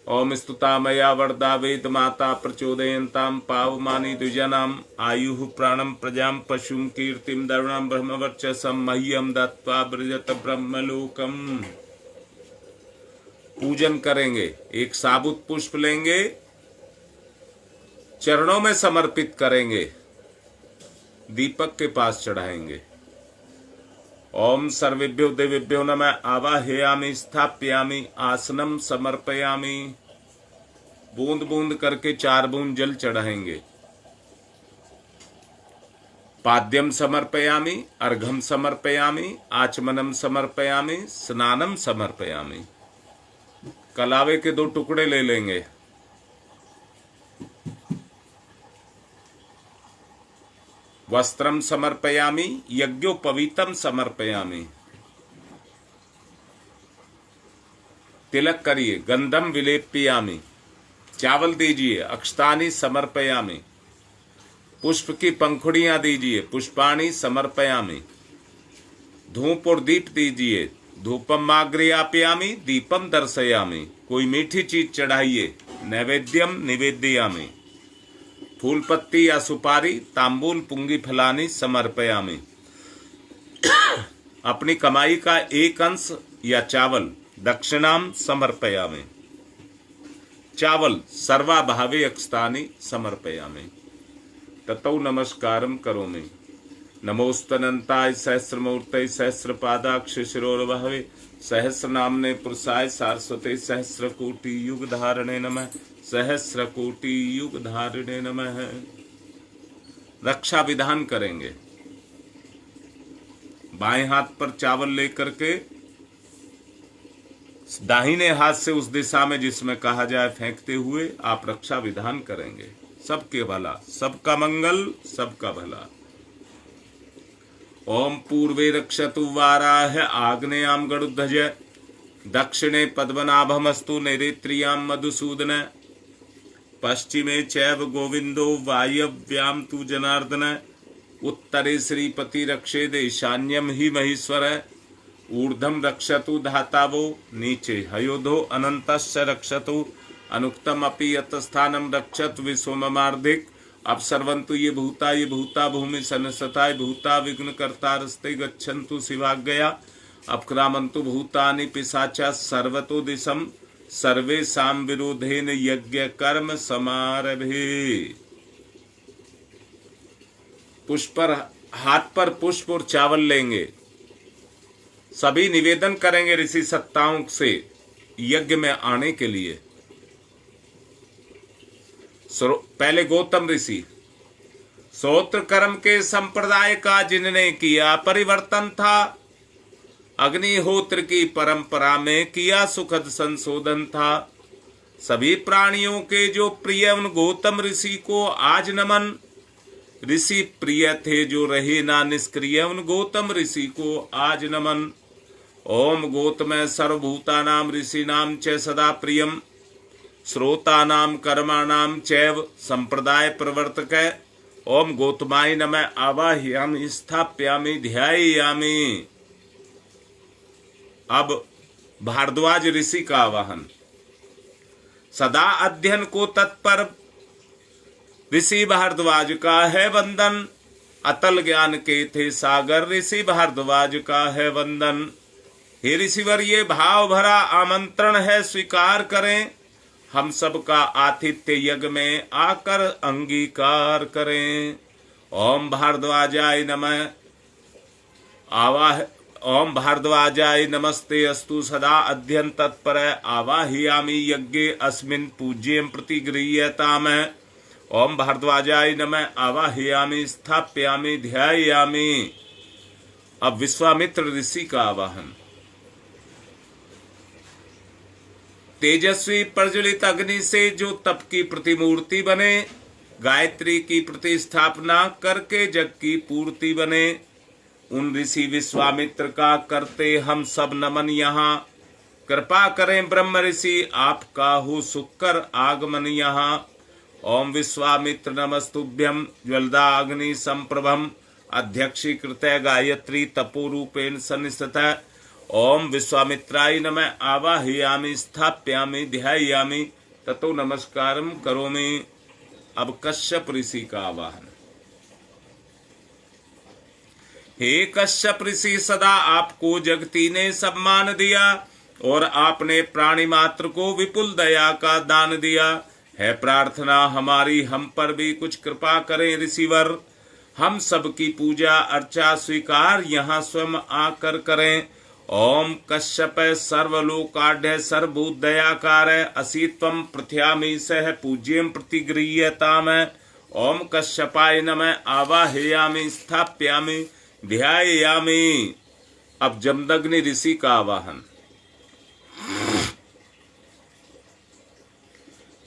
ओम स्तुता मया वरदा वेद माता प्रचोदयन्तां पावमानि द्विजनाम् आयुः प्राणं प्रजां पशुं कीर्तिं दरुणं ब्रह्मवर्चसं मह्यं दत्त्वा ब्रजत ब्रह्मलोकम्। पूजन करेंगे। एक साबुत पुष्प लेंगे, चरणों में समर्पित करेंगे, दीपक के पास चढ़ाएंगे। ओम सर्वेभ्यो देवेभ्यो नमः आवाहयामि स्थाप्यामि आसनं समर्पयामि। बूंद बूंद करके 4 बूंद जल चढ़ाएंगे। पाद्यम समर्पयामि, अर्घम समर्पयामि, आचमनम समर्पयामि, स्नानम समर्पयामि। कलावे के 2 टुकड़े ले लेंगे। वस्त्रम समर्पयामि, यज्ञोपवीतम समर्पयामि। तिलक करिए, गंधम विलेप्यामि। चावल दीजिए, अक्षतानि समर्पयामि। पुष्प की पंखुड़ियां दीजिए, पुष्पाणि समर्पयामि। धूप और दीप दीजिए, धूपम आग्रयापयामि, दीपम दर्शयामि। कोई मीठी चीज चढ़ाइए, नैवेद्यम निवेदयामि। फूल पत्ती या सुपारी, तांबूल पुंगी फलानी समर्पयामि। अपनी कमाई का 1 अंश या चावल दक्षिणाम समर्पयामि। चावल सर्वा भावे अक्षतानि समर्पयामि। ततौ नमस्कारम करोमि। नमोस्तनंताय सहस्रमूर्तये सहस्रपादाक्ष शिरोर्भवे सहस्रनाम्ने पुरुषाय सारस्वते सहस्रकोटि युग धारणे नमः। सहस्रकोटि युग धारणे नमः। रक्षा विधान करेंगे। बाएं हाथ पर चावल लेकर के दाहिने हाथ से उस दिशा में जिसमें कहा जाए फेंकते हुए आप रक्षा विधान करेंगे। सबके भला, सबका मंगल, सबका भला। ओम पूर्वे रक्षतु वाराह आग्नेयाम गरुध्वज दक्षिणे पद्मनाभमस्तु नैऋत्याम मधुसूदन पश्चिमे चैव गोविंदो वायव्याम तु जनार्दन उत्तरे श्रीपति रक्षेद ईशान्यम ही महेश्वर ऊर्ध्वम रक्षतु धातावो नीचे हयोधो अनंतस्य रक्षतु अनुक्तम अपि यतस्थानम रक्षत विश्वमार्धिक। अब सर्वंतु ये भूता भूमि सनसताय भूता विघ्न कर्तारस्ते गच्छन्तु शिवाज्ञया। अपक्रामन्तु भूतानि पिशाचा सर्वतो दिशम सर्वेषां विरोधेन यज्ञ कर्म समारभे। पुष्प पर हाथ पर पुष्प और चावल लेंगे। सभी निवेदन करेंगे ऋषि सत्ताओं से यज्ञ में आने के लिए। पहले गौतम ऋषि, श्रोत्र कर्म के संप्रदाय का जिनने किया परिवर्तन था, अग्निहोत्र की परंपरा में किया सुखद संशोधन था। सभी प्राणियों के जो प्रिय उन गौतम ऋषि को आज नमन। ऋषि प्रिय थे जो रहे ना निष्क्रिय, उन गौतम ऋषि को आज नमन। ओम गौतम सर्वभूतानां ऋषीणां च सदा प्रियम श्रोतानां कर्माणां चैव संप्रदाय प्रवर्तक। ओम गौतमाय नमः आवाहयामि स्थापयामि ध्यायामि। अब भारद्वाज ऋषि का आवाहन। सदा अध्ययन को तत्पर ऋषि भारद्वाज का है वंदन। अतल ज्ञान के थे सागर ऋषि भारद्वाज का है वंदन। हे ऋषिवर ये भाव भरा आमंत्रण है स्वीकार करें। हम सबका आतिथ्य यज्ञ में आकर अंगीकार करें। ओम भारद्वाजाय नमः ओम भारद्वाजाय नमस्ते अस्तु सदा अध्ययन तत्पर आवाहयामि यज्ञे अस्मिन् पूज्यं प्रतिगृह्यताम। ओम भारद्वाजाय नमः आवाहयामि स्थापयामि ध्यायामि। अब विश्वामित्र ऋषि का आवाहन। तेजस्वी प्रज्वलित अग्नि से जो तप की प्रतिमूर्ति बने, गायत्री की प्रतिस्थापना करके जग की पूर्ति बने, उन ऋषि विश्वामित्र का करते हम सब नमन। यहाँ कृपा करें ब्रह्म ऋषि आपका हो सुकर आगमन यहाँ। ओम विश्वामित्र नमस्तुभ्यम ज्वलदा अग्नि संप्रभम अध्यक्षीकृत गायत्री तपोरूपेण सन्निस्थितः। ओम विश्वामित्राय नमः आवाहयामि स्थापयामि ध्यायामि ततो नमस्कारम करोमि। अब कश्यप ऋषि का आवाहन। हे कश्यप ऋषि सदा आपको जगती ने सम्मान दिया और आपने प्राणी मात्र को विपुल दया का दान दिया है। प्रार्थना हमारी हम पर भी कुछ कृपा करें ऋषिवर। हम सब की पूजा अर्चा स्वीकार यहाँ स्वयं आकर करें। ओम कश्यप सर्वलोकाढ़ सर्वभूतदयाकार असि त्वं प्रथ्यामि सह पूज्यं प्रतिगृह्यताम। ओम कश्यपाय नमः आवाहयामि स्थाप्यामि ध्यायामि। अब जमदग्नि ऋषि का आवाहन।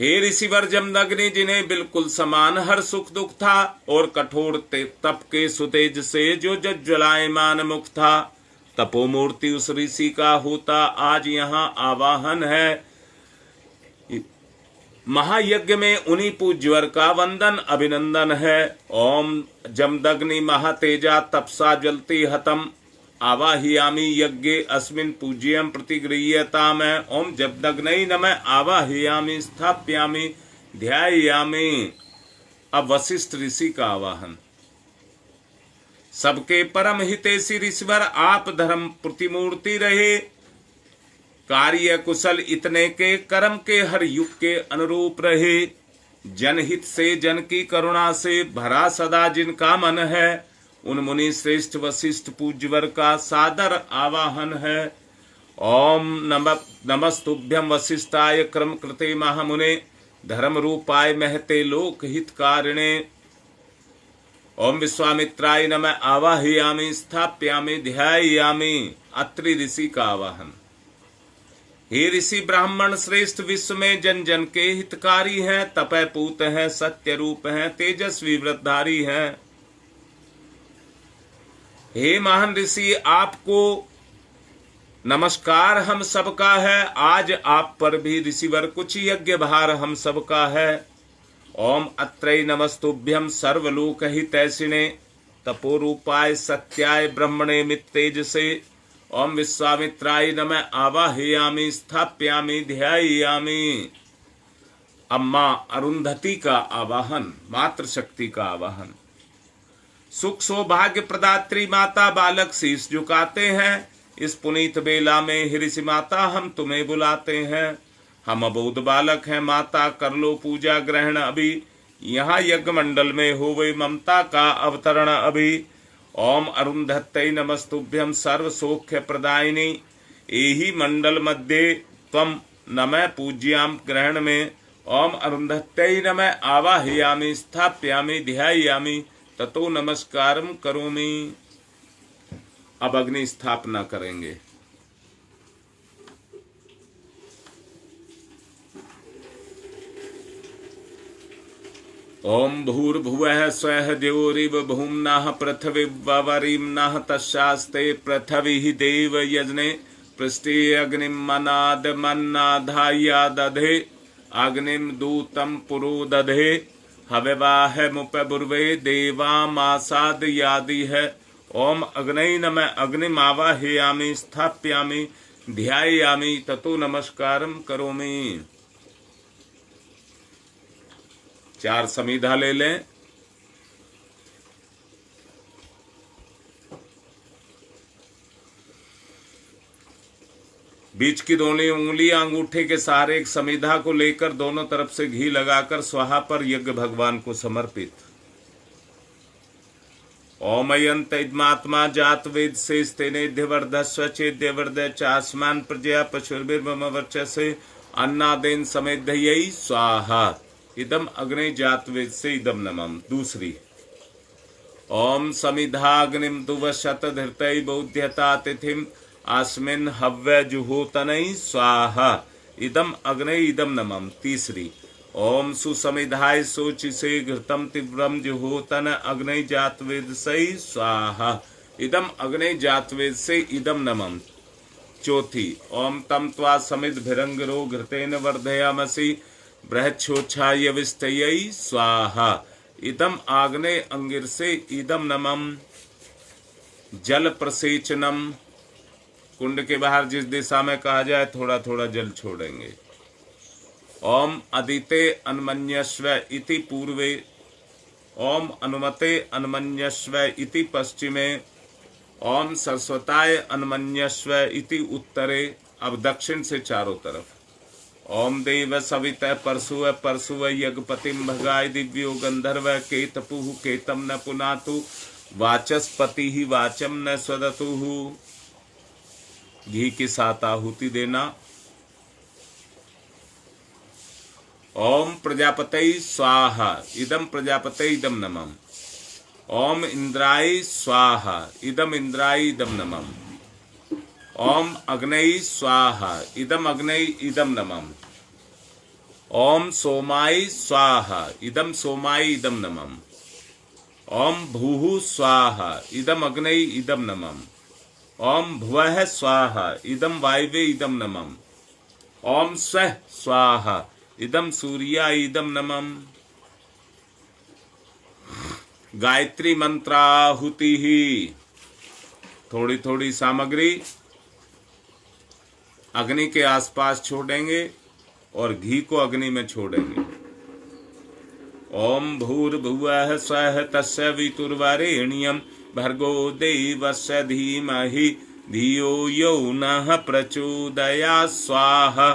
हे ऋषिवर जमदग्नि, जिन्हें बिल्कुल समान हर सुख दुख था और कठोर तप के सुतेज से जो ज्वलायमान मुख था, तपोमूर्ति उस ऋषि का होता आज यहाँ आवाहन है। महायज्ञ में उन्हीं पूज्यवर का वंदन अभिनंदन है। ओम जमदग्नि महातेजा तपसा ज्वलति हतम आवाहयामि यज्ञे अस्मिन् पूज्यं प्रतिगृह्यताम। ओम जमदग्नै नमः आवाहयामि स्थाप्यामि ध्यायामि। अब वशिष्ठ ऋषि का आवाहन। सबके परम हितैषी ऋषिवर, आप धर्म प्रतिमूर्ति रहे। कार्य कुशल इतने के कर्म के हर युग के अनुरूप रहे। जनहित से जन की करुणा से भरा सदा जिनका मन है, उन मुनि श्रेष्ठ वशिष्ठ पूज्यवर का सादर आवाहन है। ओम नमस्तुभ्यं वशिष्ठाय क्रम कृते महामुने धर्म रूपाय महते लोक हितकारिणे। ओम विश्वामित्राय नमः आवाहयामि स्थाप्यामि ध्यायामि। अत्रि ऋषि का आवाहन। हे ऋषि ब्राह्मण श्रेष्ठ, विश्व में जन जन के हितकारी हैं, तपय पूत हैं, सत्य रूप हैं, तेजस्वी व्रतधारी हैं। हे महान ऋषि, आपको नमस्कार हम सबका है। आज आप पर भी ऋषिवर कुछ यज्ञ भार हम सबका है। ओम अत्रै नमस्तुभ्यं सर्वलोक हितैषिणे तपोरूपाय सत्याय ब्रह्मणे मित्तेजसे। ओम विश्वामित्राय नमः आवाहयामि स्थाप्यामि ध्यायामि। अब मां अरुंधति का आवाहन, मातृशक्ति का आवाहन। सुख सौभाग्य प्रदात्री माता, बालक शीश झुकाते हैं। इस पुनीत बेला में ऋषि माता हम तुम्हें बुलाते हैं। हम अबोध बालक हैं माता, कर लो पूजा ग्रहण अभी। यहाँ यज्ञ मंडल में होवे ममता का अवतरण अभी। ओम अरुंधत्यै नमस्तुभ्यं सर्व सौख्य प्रदायिनी। एहि मंडल मध्ये त्वं नमः पूज्यां ग्रहण में। ओम अरुंधत्यै नमः आवाहयामि स्थाप्यामि ध्यायामि ततो नमस्कारम करोमि। अब अग्नि स्थापना करेंगे। ओम भूर्भुवः स्वः द्यौरिव भूम्नाः पृथिवीवरीम्नाः तस्यास्ते पृथिवी देव यजने। पृष्ठे अग्निं मनाद मन्नाधाया दधे। अग्निं दूतं पुरो दधे। हविवाहमुपबुर्वे देवामासाद यादि है। ओम अग्नै नमः अग्निमावाहयामि स्थाप्यामि ध्यायामि ततो नमस्कारम करोमि। 4 समीधा ले लें। बीच की दोनों उंगलियां अंगूठे के सहारे एक समीधा को लेकर दोनों तरफ से घी लगाकर स्वाहा पर यज्ञ भगवान को समर्पित। ओमयंत इदमात्मा जात वेद से स्तेनेध्यवर्धस्व चेद्यवर्ध चास्मान प्रजया पशुर्भिर्मम वर्चसे अन्नादेन समेध्ययै स्वाहा। इदम अग्नि जात वेद से इदम नमम। दूसरी। ओम समिधाग्निम दुवशत धृतै बौध्यता तिथिम अस्मिन् हव्य जुहोतनै स्वाहा। इदम अग्नि इदम नमम। तीसरी। ओम सुसमिधाय सोचिसे घृतम तीव्रम जुहोतन अग्नि जातवेद से स्वाहा। इदम अग्नि जातवेद से इदम नमम। चौथी। ओम तम त्वा समिध भिरंगरो घृतेन वर्धयामसि बृहच्छोच्छाय विस्तयै स्वाहा। इदम आग्ने अंगिर से इदम नमम। जल प्रसेचनम। कुंड के बाहर जिस दिशा में कहा जाए थोड़ा थोड़ा जल छोड़ेंगे। ओम अदिते अन्मन्यस्व इति पूर्वे। ओम अनुमते अन्मन्यस्व इति पश्चिमे। ओम सरस्वताय अन्मन्यस्व इति उत्तरे। अब दक्षिण से चारों तरफ। ओम देव सवित परशुव परशुव यज्ञपतिम भगाय दिव्यो गंधर्व केतपुः केतम न पुनातु वाचस्पति ही वाचम न स्वदतु। घी के साथ आहुति देना। ओम प्रजापतये स्वाहा इदम प्रजापतये इदम नमः। ओम इंद्राय स्वाहा इदम इंद्राय इदम नमः। ओम अग्नये स्वाहा इदम अग्नये इदम नमः। ओम सोमाय स्वाहा इदम सोमाय इदम नमः। ओम भूः स्वाहा इदम अग्नये इदम नमः। ओम भुवः स्वाहा इदम वायवे इदम नमः। ओम स्वः स्वाहा इदम सूर्याय इदम नमः। गायत्री मंत्राहुति ही थोड़ी थोड़ी सामग्री अग्नि के आसपास छोड़ेंगे और घी को अग्नि में छोड़ेंगे। ओम भूर्भुवः स्वः तस्य वितुर्वरेण्यं भर्गो देवस्य धीमहि धियो यो नः प्रचोदयात् स्वाहा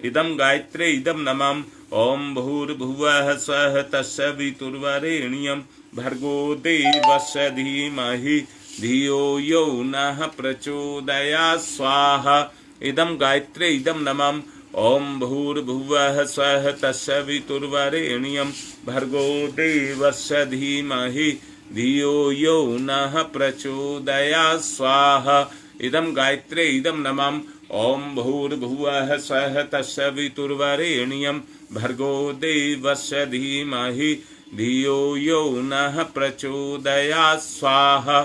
इदं गायत्रे इदं नमः। ओम भूर्भुवः स्वः तस्य वितुर्वरेण्यं भर्गो देवस्य धीमहि धियो यो नः प्रचोदयात् स्वाहा इदं गायत्रे इदं नमः। ओम भूर्भुवः स्वः तस्य वितुर्वरेण्यं भर्गो देवस्य धीमहि धियो यो नः प्रचोदयात् स्वाहा इदं गायत्रे इदं नमः। ओम भूर्भुवः स्वः तस्य वितुर्वरेण्यं भर्गो देवस्य धीमहि धियो यो नः प्रचोदयात् स्वाहा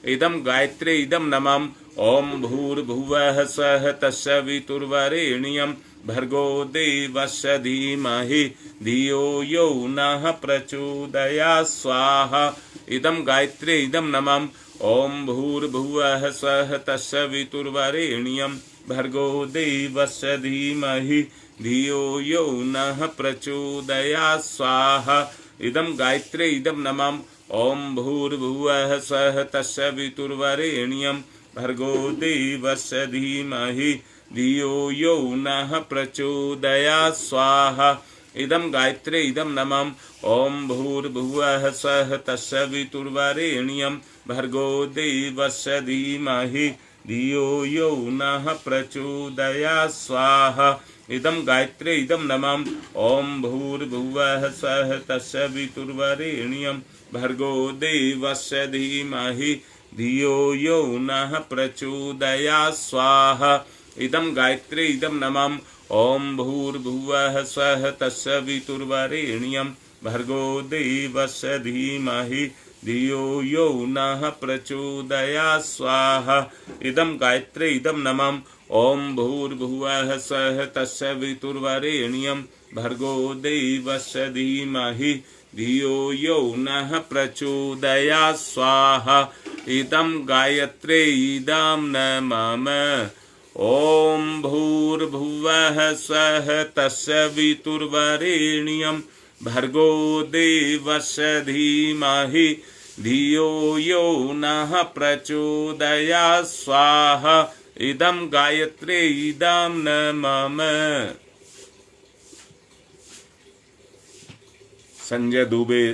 इदं गायत्रे इदं नमः। ओम भूर्भुवः स्वः तस्य वितुर्वरेण्यं भर्गो देवस्य धीमहि धियो यो नः प्रचोदयात् स्वाहा इदं गायत्रे इदं नमः। ओम भूर्भुवः स्वः तस्य वितुर्वरेण्यं भर्गो देवस्य धीमहि धियो यो नः प्रचोदयात् स्वाहा इदं गायत्रे इदं नमः। ओम भूर्भुवः स्वः तस्य वितुर्वरेण्यं भर्गो देवस्य धीमहि धियो यो नः प्रचोदयात् स्वाहा इदं गायत्रे इदं नमः। ओम भूर्भुवः स्वः तस्य वितुर्वरेण्यं भर्गो देवस्य धीमहि धियो यो नः प्रचोदयात् स्वाहा इदं गायत्रे इदं नमः। ओम भूर्भुवः स्वः तस्य वितुर्वरेण्यं भर्गो देवस्य धीमहि धियो यो नः प्रचोदयात् स्वाहा इदं गायत्रे इदं नमः। ओम भूर्भुवः स्वः तस्य वितुर्वरेण्यं भर्गो देवस्य धीमहि धियो यो नः प्रचोदयात् स्वाहा इदं गायत्रे इदं नमः। ओम भूर्भुवः स्वः तस्य वितुर्वरेण्यं भर्गो देवस्य धीमहि धियो यो नः प्रचोदयात् स्वाहा इदं गायत्रे इदं नमः। ओम भूर्भुवः स्वः तस्य वितुर्वरेण्यं भर्गो देवस्य धीमहि धियो यो नः प्रचोदयात् स्वाहा इदं गायत्रे इदं नमः। संजय दुबे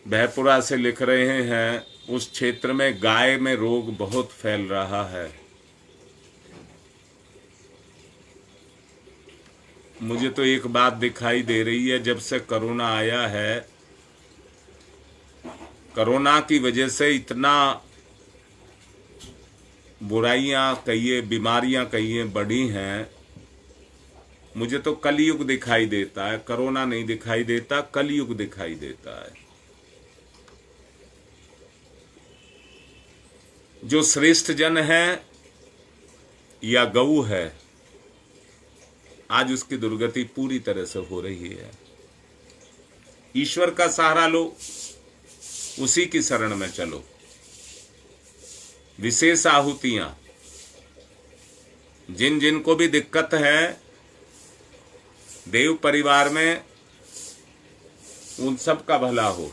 भयपुरा से लिख रहे हैं, उस क्षेत्र में गाय में रोग बहुत फैल रहा है। मुझे तो एक बात दिखाई दे रही है, जब से कोरोना आया है, कोरोना की वजह से इतना बुराइयां कहिए, बीमारियां कहिए बढ़ी हैं। मुझे तो कलयुग दिखाई देता है, कोरोना नहीं दिखाई देता, कलयुग दिखाई देता है। जो श्रेष्ठ जन है या गऊ है, आज उसकी दुर्गति पूरी तरह से हो रही है। ईश्वर का सहारा लो, उसी की शरण में चलो। विशेष आहुतियां, जिन जिन को भी दिक्कत है देव परिवार में, उन सब का भला हो।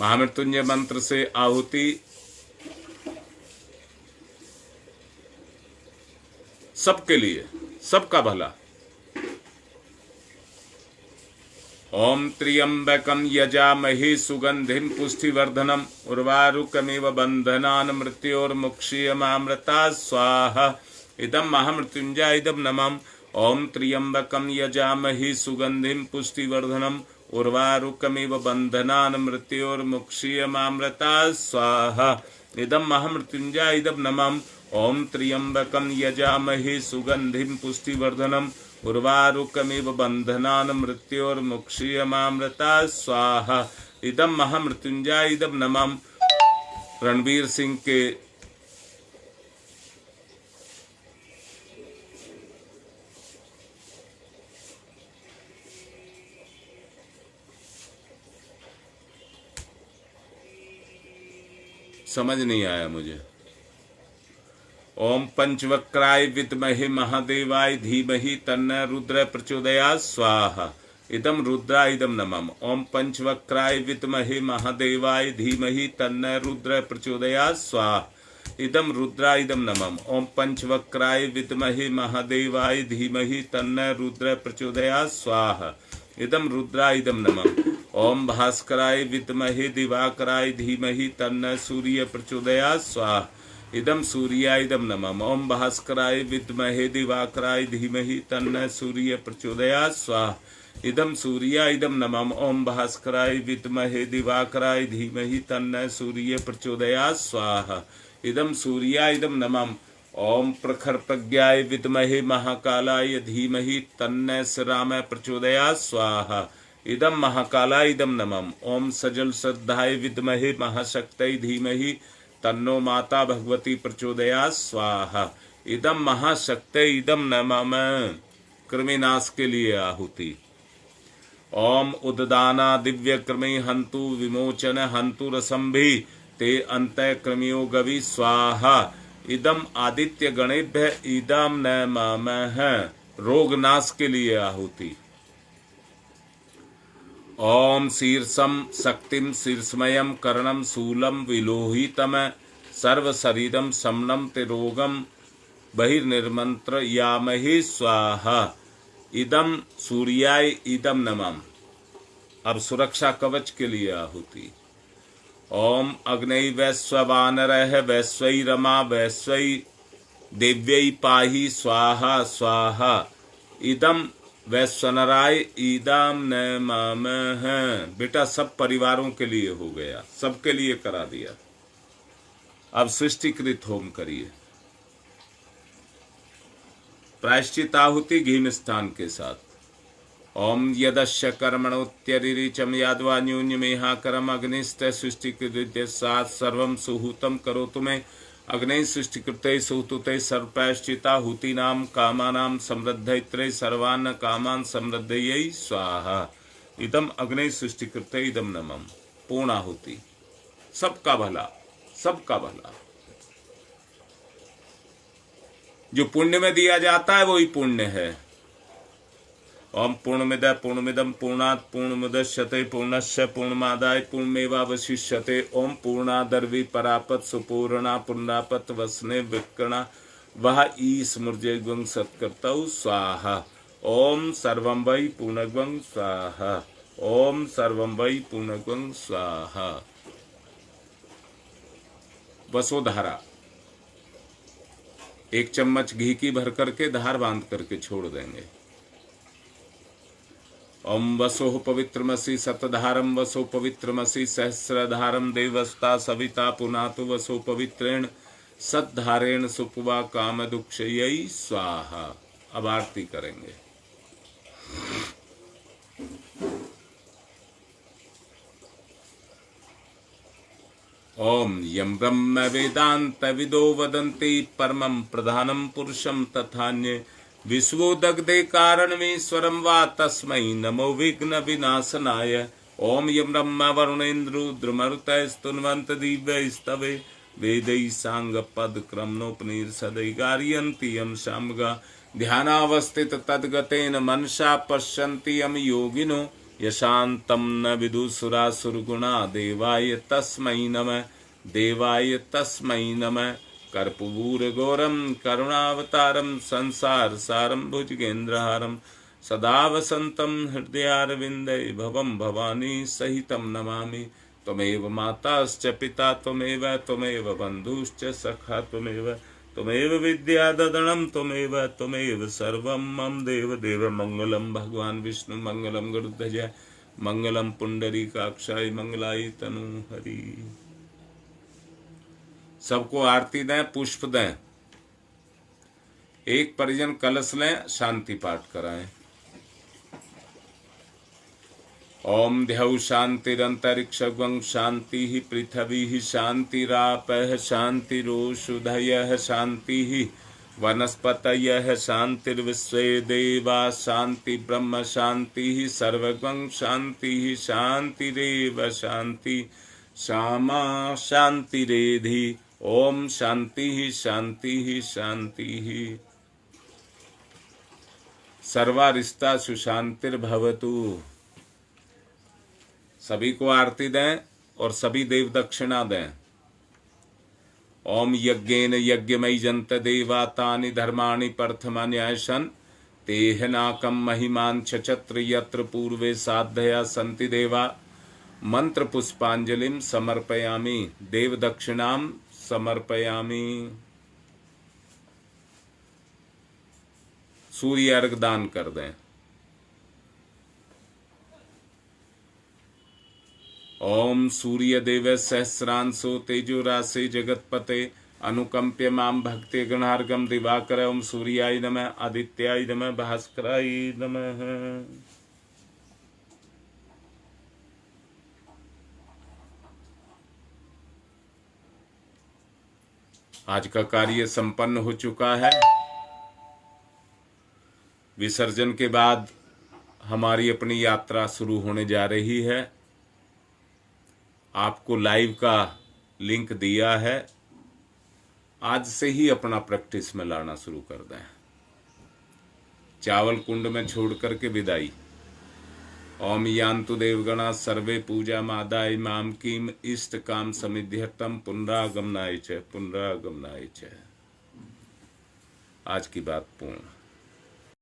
महामृत्युंजय मंत्र से आहुति सबके लिए, सबका भला। ओम त्र्यंबकं यजामहे सुगंधिं पुष्टिवर्धनम् उर्वारुकमिव बन्धनान् मृत्योर्मुक्षीयमामृतात् स्वाहा। इदं महामृत्युंजय इदं नमः। ओम त्र्यंबकं यजामहे सुगंधिं पुष्टिवर्धनम् उर्वारुकमिव बन्धनान् मृत्योर्मुक्षीयमामृतात् स्वाहा। इदं महामृत्युंजय इदं नमः। ओम त्र्यंबकं यजामहे सुगंधिं पुष्टिवर्धनम् उर्वारुकमिव बन्धनान् मृत्योर्मुक्षीयमामृतात् स्वाहा। इदं महामृत्युंजय इदं नमः। रणवीर सिंह के समझ नहीं आया मुझे। ओम पंचवक्राय विद्महे महादेवाय धीमहि तन्नः रुद्र प्रचोदयात् स्वाहा। इदं रुद्राय इदं नमः। ओम पंचवक्राय विद्महे महादेवाय धीमहि तन्नः रुद्र प्रचोदयात् स्वाहा। इदं रुद्राय इदं नमः। ओम पंचवक्राय विद्महे महादेवाय धीमहि तन्नः रुद्र प्रचोदयात् स्वाहा। इदं रुद्राय इदं नमः। ओम भास्कराय विद्महे दिवाकराय धीमहि तन्नः सूर्य प्रचोदयात् स्वाहा। इदं सूर्याय इदं नमः। ओम भास्कराय विद्महे दिवाकराय धीमहि तन्नः सूर्य प्रचोदयात् स्वाहा। इदं सूर्याय इदं नमः। ओम भास्कराय विद्महे दिवाकराय धीमहि तन्नः सूर्य प्रचोदयात् स्वाहा। इदं सूर्याय इदं नमः। ओम प्रखर प्रज्ञाय विद्महे महाकालाय धीमहि तन्नः श्रीरामः प्रचोदयात् स्वाहा। इदं महाकालाय इदं नमः। ओम सजल श्रद्धाय विद्महे महाशक्तये धीमहि तन्नो माता भगवती प्रचोदयात् स्वाहा। इदं महाशक्तये इदं नमः। कृमिनाश के लिए आहुति। ओम उद्दाना दिव्य कृमि हंतु विमोचन हंतु रसंभि ते अंतः कृमियो गवि स्वाहा। इदम आदित्य गणेभ्य इदम नमः। रोगनाश के लिए आहुति। ओम शीर्षम शक्तिम शीर्षमयम कर्णम शूलम विलोहितम सर्व शरीरम समनम तिरोगम बहिर्निर्मंत्र यामहे स्वाहा। इदम सूर्याय इदम नमः। अब सुरक्षा कवच के लिए आहुति। ओम अग्नि वैश्ववानरः वैश्वै रमा वैश्वै देव्यै पाहि स्वाहा स्वाहा। इदम वैश्वनराय इदम नमः। बेटा सब परिवारों के लिए हो गया, सबके लिए करा दिया। अब सृष्टिकृत होम करिए। प्रायश्चित आहुति घी मिष्ठान के साथ। ओम यदस्य कर्मणोत्यरिचम यादवा न्यून्यमेहा करम अग्निस्त सृष्टिकृत सात सर्वं सुहूतम करोतु मे अग्नि सृष्टिकृते सुहूते सर्वप्रायश्चिताहुति नाम कामानाम समृद्धैत्रे सर्वान् कामान समृद्धयै स्वाहा। इदम अग्नि सृष्टिकृते इदम नमः। पूर्णाहुति। सबका भला, सबका भला। जो पुण्य में दिया जाता है वही पुण्य है। ओम पूर्णमिद पूर्णमिदम पूर्णात् पूर्णमुदच्यते पूर्णस्य पूर्णमादाय पूर्णमेवावशिष्यते। ओम पूर्णादर्वी परापत सुपूर्णा पुनरापत वसने विकर्णा वह ईस्मृजय गुं सत्कर्तौ स्वाहा। ओम सर्वं वै पूर्णगं स्वाहा। ओम सर्वं वै पूर्णगं स्वाहा। वसोधारा। 1 चम्मच घी की भर करके धार बांध करके छोड़ देंगे। ओम वसोः पवित्रमसि सतधारम वसो पवित्रमसि सहस्रधारम देवस्ता सविता पुनातु वसो पवित्रेण सद्धारेण सुपुवा काम दुक्षयै स्वाहा। अब आरती करेंगे। ओम यम ब्रह्म वेदांत विदो वदन्ति परमं प्रधानं पुरुषं तथान्ये विश्वोदग्धे कारणमेश्वरं वा तस्मै नमो विघ्न विनाशनाय। ओम यम ब्रह्म वरुणेन्द्रुद्रमरुतः स्तुन्वन्त दिव्यैस्तवे वेदैः साङ्गपदक्रमणोपनिषदै गारयन्ति यं सामगा ध्यानावस्थित तद्गतेन मनसा पश्यन्ति यं योगिनो यशान्तं न विदुसुरासुरगुणा देवाय तस्मै नमः। देवाय तस्मै नमः। कर्पूरगौरं करुणावतारं संसार सारं भुजगेन्द्रहारं सदा वसंतं हृदयारविंदे भवं भवानी सहितं नमामि। त्वमेव माताश्च पिता त्वमेव, त्वमेव बन्धुश्च सखा त्वमेव, त्वमेव विद्याददनं त्वमेव, त्वमेव सर्वं मम देव देव। मंगलम भगवान विष्णु मंगलम गरुड़ध्वज मंगलम पुंडरीकाक्षाय मंगलाय तनु हरि। सबको आरती दें, पुष्प दें, एक परिजन कलश लें, शांति पाठ कराएं। ओम द्यौ शांतिरंतरिक्षं शांति पृथ्वी शांतिरापः शांतिरोषधयः शांति वनस्पतयः शांतिर्विश्वे देवा शांति ब्रह्म शांति सर्वगं शांति शांतिरेव शांति श्यामा शांतिरेधि। ओम शांति शांति शांति। सर्वारिष्टा सुशांतिर्भवतु। सभी को आरती दें और सभी देव दक्षिणा दें। ओम यज्ञेन यज्ञमयी जंत देवा तानि धर्माणि प्रथमान्यासन तेह नाकम महिमान चचत्र यत्र पूर्वे साधया संति देवा। मंत्र पुष्पांजलिम समर्पयामि, देव दक्षिणाम समर्पयामि। सूर्य अर्घ दान कर दें। ओम सूर्य देव सहस्रांशो तेजो राशि जगतपते अनुकंप्य माम भक्ति गणार्गम दिवाकर। ओम सूर्याय नमः, आदित्याय नमः, भास्कराय नमः। आज का कार्य संपन्न हो चुका है। विसर्जन के बाद हमारी अपनी यात्रा शुरू होने जा रही है। आपको लाइव का लिंक दिया है, आज से ही अपना प्रैक्टिस में लाना शुरू कर दें। चावल कुंड में छोड़ करके विदाई। ओम यान्तु देवगणा सर्वे पूजा मादाय माम कीम इष्ट काम समिध्यर्थम पुनरागमनाय च पुनरागमनाय च। आज की बात पूर्ण।